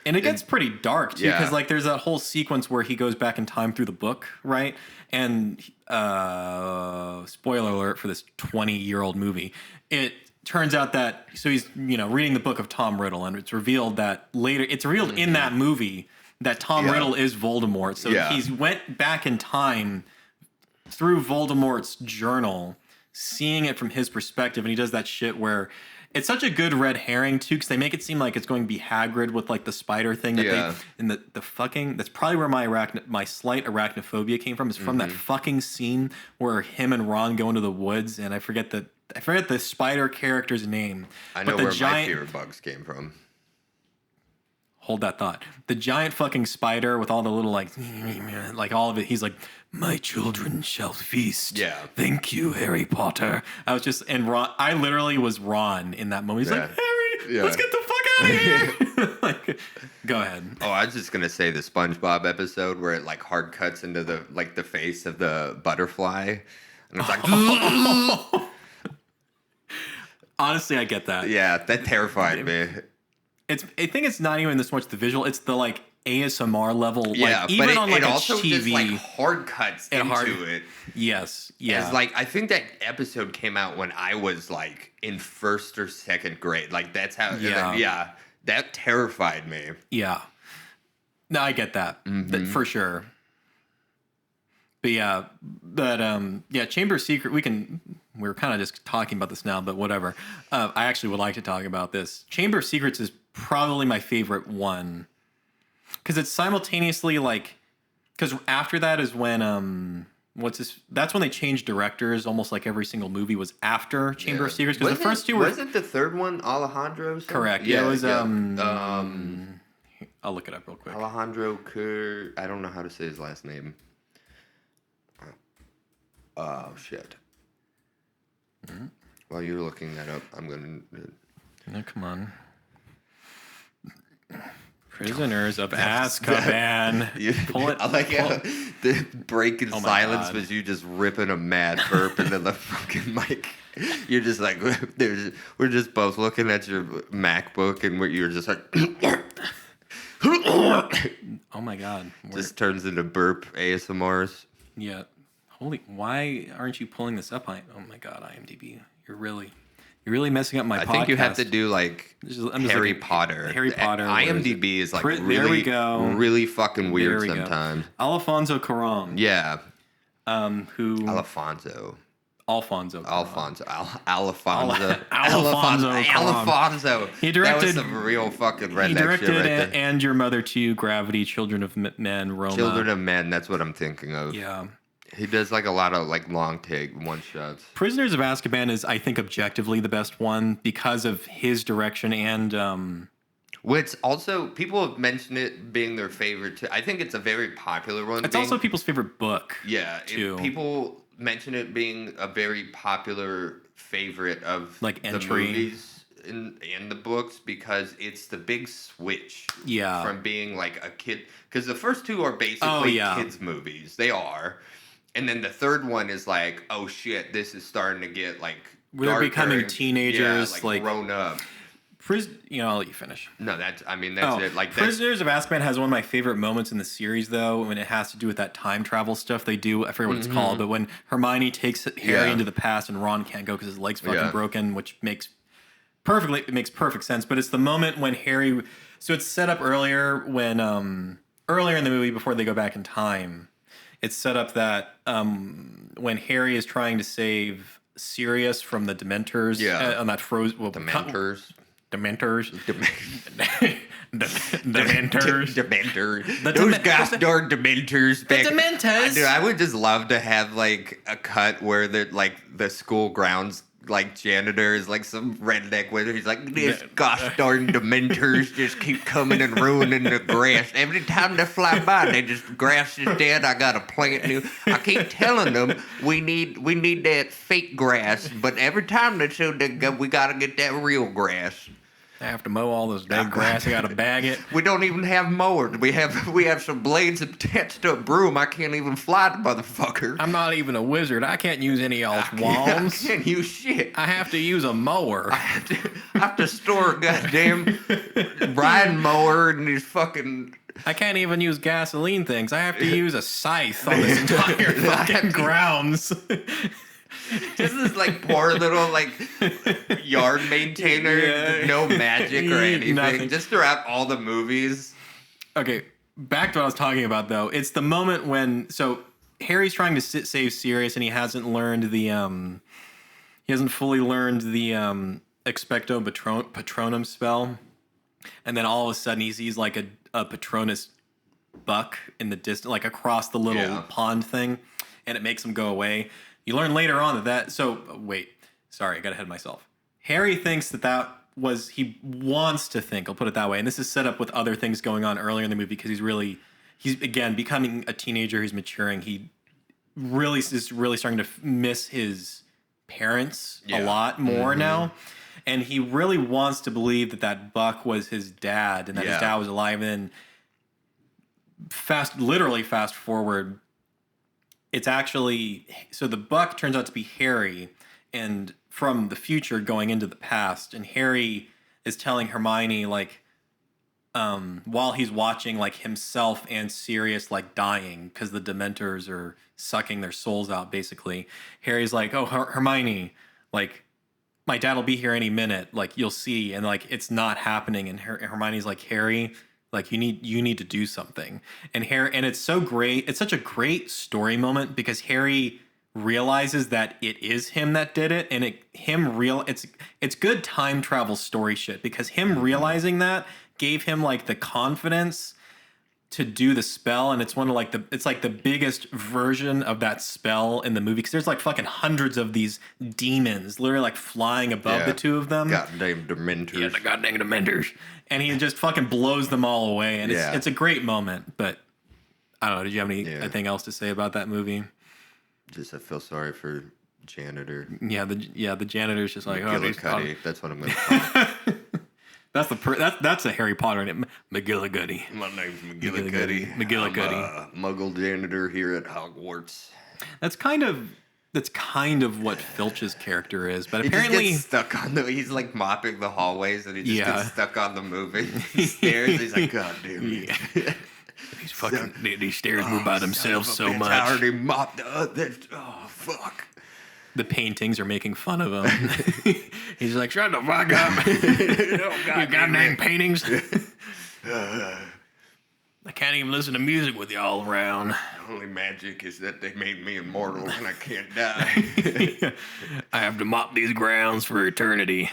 and it gets pretty dark too, because like there's that whole sequence where he goes back in time through the book, right? And spoiler alert for this 20-year-old movie. It turns out that he's reading the book of Tom Riddle, and it's revealed that later in that movie that Tom Riddle is Voldemort. So he's went back in time through Voldemort's journal, seeing it from his perspective, and he does that shit where it's such a good red herring too, because they make it seem like it's going to be Hagrid with like the spider thing that the fucking, that's probably where my slight arachnophobia came from, is from that fucking scene where him and Ron go into the woods, and I forget the spider character's name. I know where my fear of bugs came from. Hold that thought. The giant fucking spider with all the little like all of it. He's like, "My children shall feast." Yeah. Thank you, Harry Potter. I was just, and Ron, I literally was Ron in that moment. He's like, "Harry, let's get the fuck out of here." Like, go ahead. Oh, I was just gonna say the SpongeBob episode where it like hard cuts into the face of the butterfly, and it's like, honestly, I get that. Yeah, that terrified me. I think it's not even this much the visual; it's the like ASMR level. Yeah, like, even but on like it a also TV, just like hard cuts into it. Yes, yeah. As like, I think that episode came out when I was like in first or second grade. Like that's how. Yeah, that terrified me. Yeah. No, I get that, for sure. But yeah, Chamber of Secret. We're kind of just talking about this now, but whatever. I actually would like to talk about this. Chamber of Secrets is probably my favorite one, because it's simultaneously like, because after that is when that's when they changed directors. Almost like every single movie was after Chamber of Secrets, because the first two were. Wasn't the third one Alejandro? Correct. Yeah, it was. I'll look it up real quick. Alejandro I don't know how to say his last name. Oh shit. Mm-hmm. While you're looking that up, I'm gonna. No, come on. Prisoners of Azkaban. Pull it. I like how the break in silence was you just ripping a mad burp into the fucking mic. You're just like, we're just both looking at your MacBook, and you're just like. Oh my god! Just turns into burp ASMRs. Yeah. Why aren't you pulling this up? Oh my god, IMDb. You're really messing up my podcast. I think you have to do like Harry Potter. Harry Potter. IMDb is like really fucking weird sometimes. Alfonso Cuarón. Yeah. Who? Alfonso. Alfonso. He directed. That was some real fucking redneck shit. He directed right there. And Your Mother 2, Gravity, Children of Men, Roma. Children of Men. That's what I'm thinking of. Yeah. He does like a lot of like long take one shots. Prisoners of Azkaban is, I think, objectively the best one because of his direction and. Which also people have mentioned it being their favorite too. I think it's a very popular one. It's also people's favorite book. Yeah, too. People mention it being a very popular favorite of like the movies and the books because it's the big switch. Yeah. From being like a kid, because the first two are basically kids movies. They are. And then the third one is like, oh shit, this is starting to get like they're becoming teenagers, like grown up. I'll let you finish. No, that's it. Like Prisoners of Azkaban has one of my favorite moments in the series, though, when it has to do with that time travel stuff they do. I forget what it's called, but when Hermione takes Harry into the past and Ron can't go because his leg's fucking broken, which makes perfect sense. But it's the moment when Harry. So it's set up earlier when earlier in the movie before they go back in time. It's set up that when Harry is trying to save Sirius from the Dementors, on that Dementors. Dementors. Those gosh darn Dementors. The Dementors. Dude, I would just love to have like a cut where the school grounds like janitor is like some redneck where he's like, these gosh darn Dementors just keep coming and ruining the grass. Every time they fly by, they just grass is dead. I gotta plant new. I keep telling them we need that fake grass, but every time they show we gotta get that real grass. I have to mow all this dead grass. I got to bag it. We don't even have mowers. We have some blades attached to a broom. I can't even fly the motherfucker. I'm not even a wizard. I can't use any of y'all's wands. I can't use shit. I have to use a mower. I have to store a goddamn Brian mower and these fucking I can't even use gasoline things. I have to use a scythe on this entire fucking grounds. Just this like poor little like yard maintainer, Yeah. no magic or anything. Nothing. Just throughout all the movies. Okay, back to what I was talking about though. It's the moment when Harry's trying to save Sirius, and he hasn't fully learned the Expecto Patronum spell, and then all of a sudden he sees like a Patronus buck in the distance, like across the little pond thing, and it makes him go away. You learn later on wait, sorry, I got ahead of myself. Harry thinks he wants to think, I'll put it that way, and this is set up with other things going on earlier in the movie because he's again becoming a teenager, he's maturing, he really is really starting to miss his parents a lot more now. And he really wants to believe that buck was his dad and that his dad was alive. And literally fast forward, it's actually, so the buck turns out to be Harry, and from the future going into the past. And Harry is telling Hermione, like, while he's watching like himself and Sirius like dying because the Dementors are sucking their souls out, basically. Harry's like, "Oh, Hermione, like my dad will be here any minute. Like you'll see." And like it's not happening. And Hermione's like, "Harry, like you need to do something." And it's so great. It's such a great story moment because Harry realizes that it is him that did it, and it's good time travel story shit because him realizing that gave him like the confidence to do the spell, and it's it's like the biggest version of that spell in the movie because there's like fucking hundreds of these demons literally like flying above the two of them. Goddamn Dementors. Yeah, the goddamn Dementors. And he just fucking blows them all away, and it's a great moment. But I don't know. Did you have anything else to say about that movie? Just I feel sorry for Janitor. Yeah, the janitor's just like, McGillicutty. That's what I'm gonna call him. That's a Harry Potter name. McGillicutty. My name's McGillicutty. McGillicutty. I'm a Muggle janitor here at Hogwarts. That's kind of what Filch's character is, but apparently he just gets stuck on he's like mopping the hallways and he just gets stuck on the movie. He stares. He's like, God damn it. Yeah. He's fucking. These stairs move by themselves so much. I already mopped the other. Oh fuck. The paintings are making fun of him. He's like, shut the fuck up. You goddamn paintings. I can't even listen to music with you all around. The only magic is that they made me immortal and I can't die. I have to mop these grounds for eternity.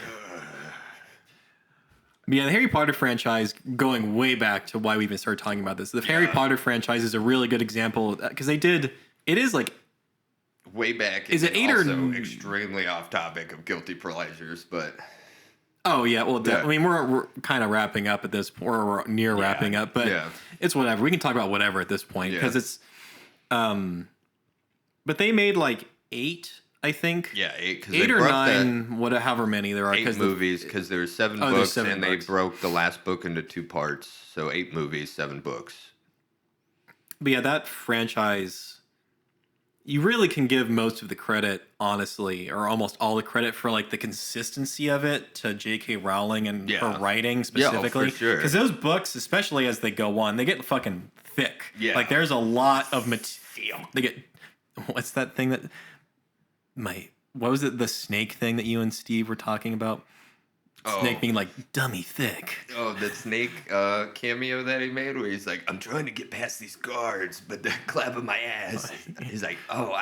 Yeah, the Harry Potter franchise, going way back to why we even started talking about this, the Harry Potter franchise is a really good example because it is like, way back. Is it 8 also or extremely off topic of guilty pleasures, but oh yeah, well, I mean we're kind of wrapping up at this point, or we're near wrapping up, but it's whatever. We can talk about whatever at this point because it's, but they made like 8, I think. Yeah, 8. 8 or 9, however many there are. 8 movies because there's 7 books, and they broke the last book into 2 parts. So 8 movies, 7 books. But yeah, that franchise. You really can give most of the credit, honestly, or almost all the credit for like the consistency of it to J.K. Rowling and her writing specifically. Yeah, for sure. Because those books, especially as they go on, they get fucking thick. Yeah. Like there's a lot of material. They get, what's that thing what was it, the snake thing that you and Steve were talking about? Snake being like dummy thick. Oh, the snake cameo that he made where he's like, I'm trying to get past these guards, but they're clapping my ass. He's like, oh,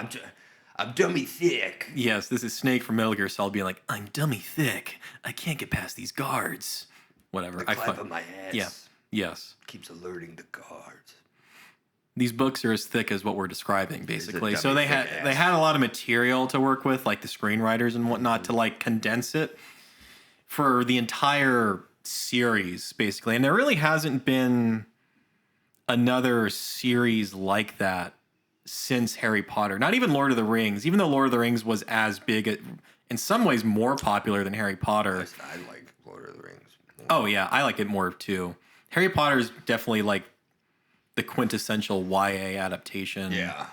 I'm dummy thick. Yes, this is Snake from Metal Gear Solid being like, I'm dummy thick. I can't get past these guards. Whatever. They're clapping my ass. Yeah. Yes. Keeps alerting the guards. These books are as thick as what we're describing, basically. So they had a lot of material to work with, like the screenwriters and whatnot, to like condense it for the entire series, basically. And there really hasn't been another series like that since Harry Potter. Not even Lord of the Rings, even though Lord of the Rings was as big, in some ways more popular than Harry Potter. I like Lord of the Rings more. Oh, yeah, I like it more too. Harry Potter is definitely like the quintessential YA adaptation. Yeah.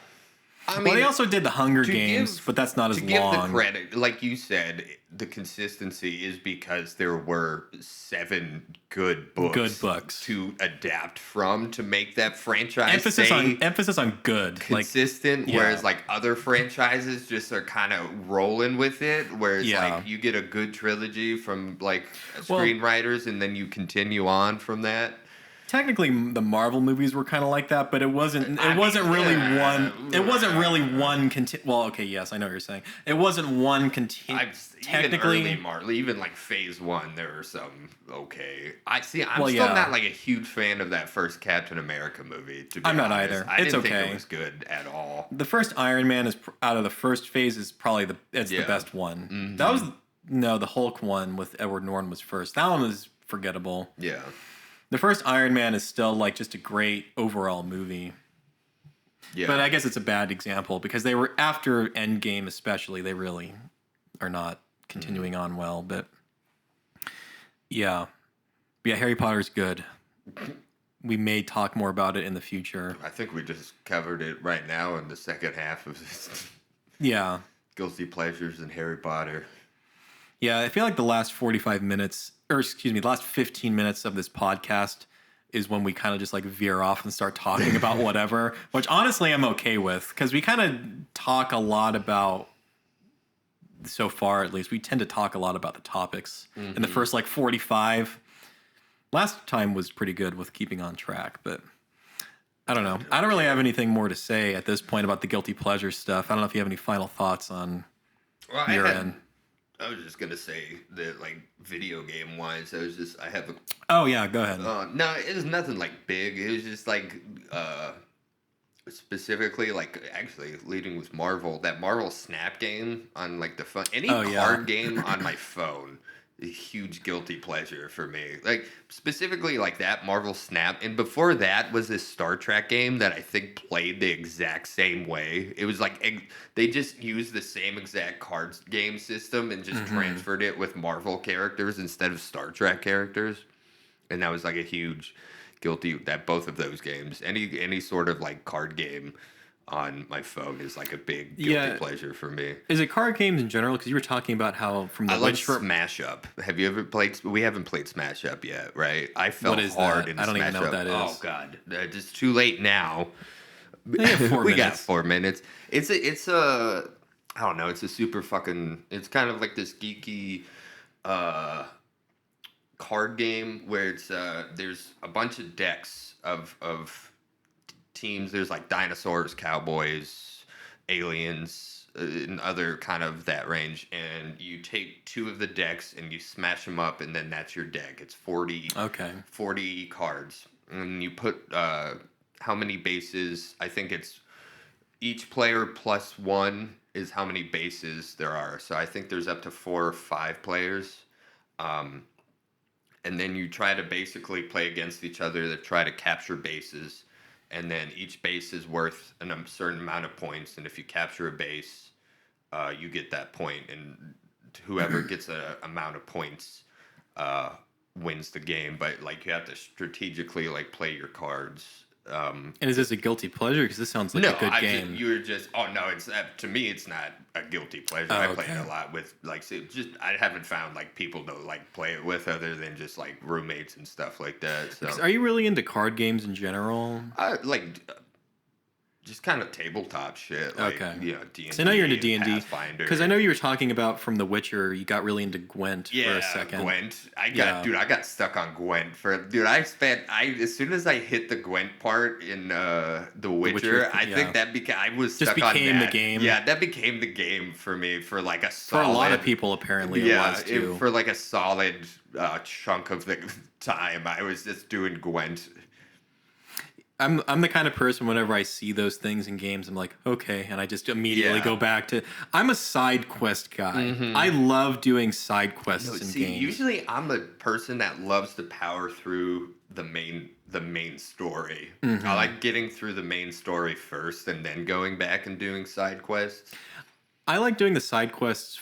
I Well, they mean, also did the Hunger to Games, give but that's not as to give the long. credit, like you said, the consistency is because there were 7 good Good books books. to adapt from to make that franchise Emphasis on good. consistent. Yeah. Whereas like other franchises just are kind of rolling with it. Whereas Yeah. like you get a good trilogy from like Well- screenwriters, and then you continue on from that. Technically, the Marvel movies were kind of like that, but it wasn't. I It wasn't mean, really yeah. one. It wasn't really one. Well, okay, yes, I know what you're saying. It wasn't one. Technically, even early Marvel, even like Phase 1, there were some okay. I'm Well, still yeah. not like a huge fan of that first Captain America movie. To be I'm not honest. either. I It's didn't think okay. it was good at all. the first Iron Man is out of the first phase is probably the Yeah. Mm-hmm. best one. That was the Hulk one with Edward Norton was first. That one was forgettable. Yeah, The first Iron Man is still like just a great overall movie. yeah. But I guess it's a bad example because they were after Endgame, especially. They really are not continuing on well. But yeah, Harry Potter's good. We may talk more about it in the future. I think we just covered it right now in the second half of this. Yeah, Guilty pleasures and Harry Potter. yeah. I feel like the last 45 minutes, or excuse me, the last 15 minutes of this podcast is when we kind of just like veer off and start talking about whatever, which honestly I'm okay with because we kind of talk a lot about, so far at least, we tend to talk a lot about the topics in the first like 45. Last time was pretty good with keeping on track, but I don't know. I don't really have anything more to say at this point about the guilty pleasure stuff. I don't know if you have any final thoughts on Well, your end. I was just gonna say that, like, video game wise, I have a Oh yeah, go ahead. no, it was nothing like big. It was just like specifically like actually leading with Marvel. That Marvel Snap game on like the phone, any Oh, yeah. card game on my phone, a huge guilty pleasure for me. Like specifically like that Marvel Snap, and before that was this Star Trek game that I think played the exact same way. It was like they just used the same exact cards game system and just transferred it with Marvel characters instead of Star Trek characters. And that was like a huge guilty that both of those games, any sort of like card game on my phone is like a big guilty pleasure for me. Is it card games in general? Because you were talking about how from the I like Witcher. Smash Up. Have you ever played? We haven't played Smash Up yet, right? I fell What is hard that? in I don't Smash even know Up. what that is. Oh God, it's too late now. We have 4 We got minutes. 4 minutes. It's a I don't know. It's a super fucking. It's kind of like this geeky card game where it's there's a bunch of decks of teams. There's like dinosaurs, cowboys, aliens, and other kind of that range. And you take 2 of the decks and you smash them up, and then that's your deck. It's 40 Okay. 40 cards, and you put how many bases. I think it's each player plus 1 is how many bases there are. So I think there's up to 4 or 5 players. And then you try to basically play against each other to try to capture bases. And then each base is worth a certain amount of points. And if you capture a base, you get that point. And whoever gets an amount of points wins the game. But like you have to strategically like play your cards. And is this a guilty pleasure? Because this sounds like No, a good game. you were just. Oh no, it's to me, it's not a guilty pleasure. I play okay. it a lot with like, I haven't found like people to like play it with other than just like roommates and stuff like that. So Are you really into card games in general? I like just kind of tabletop shit. Like, Okay. you know, D&D. So I know you're into D&D. Pathfinder. Because I know you were talking about from The Witcher, you got really into Gwent for a second. Gwent. I got stuck on Gwent as soon as I hit the Gwent part in The Witcher, I think I was Just stuck on that. became the game. Yeah, that became the game for me for like a solid. For a lot of people, apparently, it was too. For like a solid chunk of the time, I was just doing Gwent. I'm the kind of person, whenever I see those things in games, I'm like, okay, and I just immediately go back to. I'm a side quest guy. I love doing side quests in games. Usually I'm a person that loves to power through the main story. I like getting through the main story first and then going back and doing side quests. I like doing the side quests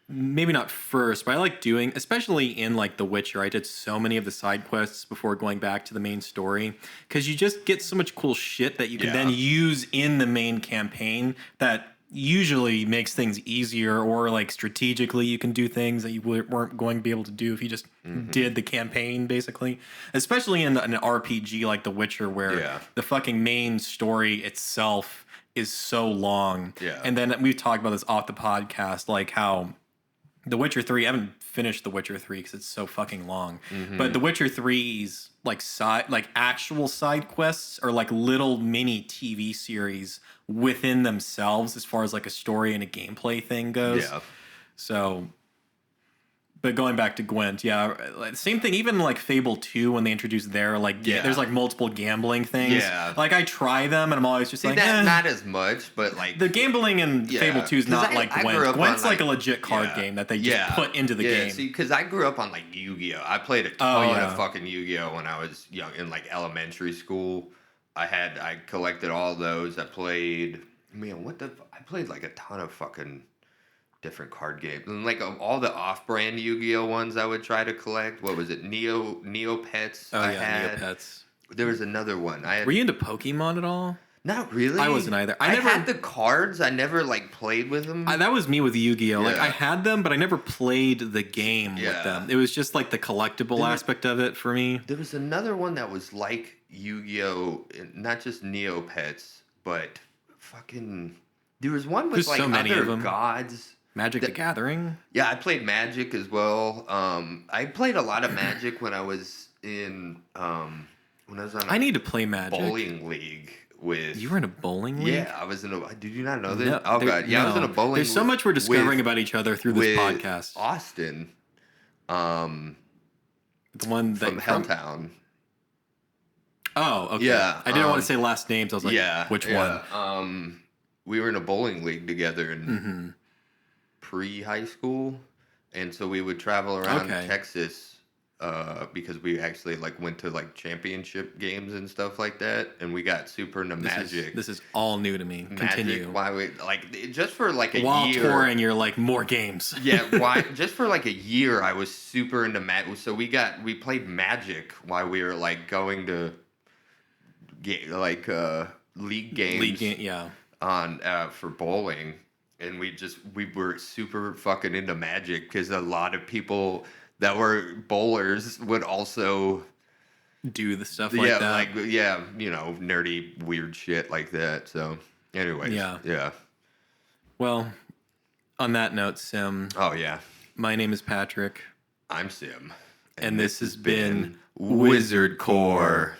maybe not first, but I like doing, especially in like The Witcher. I did so many of the side quests before going back to the main story because you just get so much cool shit that you can then use in the main campaign that usually makes things easier, or like strategically you can do things that you weren't going to be able to do if you just did the campaign, basically. Especially in an RPG like The Witcher, where the fucking main story itself is so long. Yeah. And then we've talked about this off the podcast, like how The Witcher 3, I haven't finished The Witcher 3 because it's so fucking long. But The Witcher 3's like actual side quests are like little mini TV series within themselves as far as like a story and a gameplay thing goes. Yeah. So, but going back to Gwent, same thing. Even like Fable 2, when they introduced their there's like multiple gambling things. Yeah. Like I try them and I'm always just like, not as much, but like the gambling in Fable 2 is not like Gwent. Gwent's like a legit card game that they just put into the game. See, because I grew up on like Yu-Gi-Oh. I played a ton of fucking Yu-Gi-Oh when I was young in like elementary school. I collected all those. I played I played like a ton of fucking different card games. And like all the off-brand Yu-Gi-Oh ones I would try to collect. What was it? Neopets. Oh, Neopets. There was another one. Were you into Pokemon at all? Not really. I wasn't either. I never had the cards. I never like played with them. That was me with Yu-Gi-Oh. Like I had them, but I never played the game with them. It was just like the collectible aspect of it for me. There was another one that was like Yu-Gi-Oh, not just Neopets, but fucking. There was one with like so many other gods. Magic the Gathering? Yeah, I played Magic as well. I played a lot of Magic when I was in on I need to play Magic. Bowling league with. You were in a bowling league? Yeah, I was in a. Did you not know that? No, God, yeah, I was in a bowling. There's so much we're discovering about each other through this podcast. Austin, the one that from Helltown. Oh, okay. Yeah, I didn't want to say last names. I was like, which one? We were in a bowling league together in pre-high school, and so we would travel around Texas because we actually like went to like championship games and stuff like that, and we got super into Magic. This is all new to me. Continue. Why we like just for like a year while touring, you're like more games. Yeah, why? Just for like a year, I was super into Magic. So we played Magic while we were like going to league games. On for bowling, and we were super fucking into Magic because a lot of people that were bowlers would also do the stuff like that. Nerdy weird shit like that. So anyways, yeah. Well, on that note, Sim. Oh yeah. My name is Patrick. I'm Sim. And this has been Wizard Core.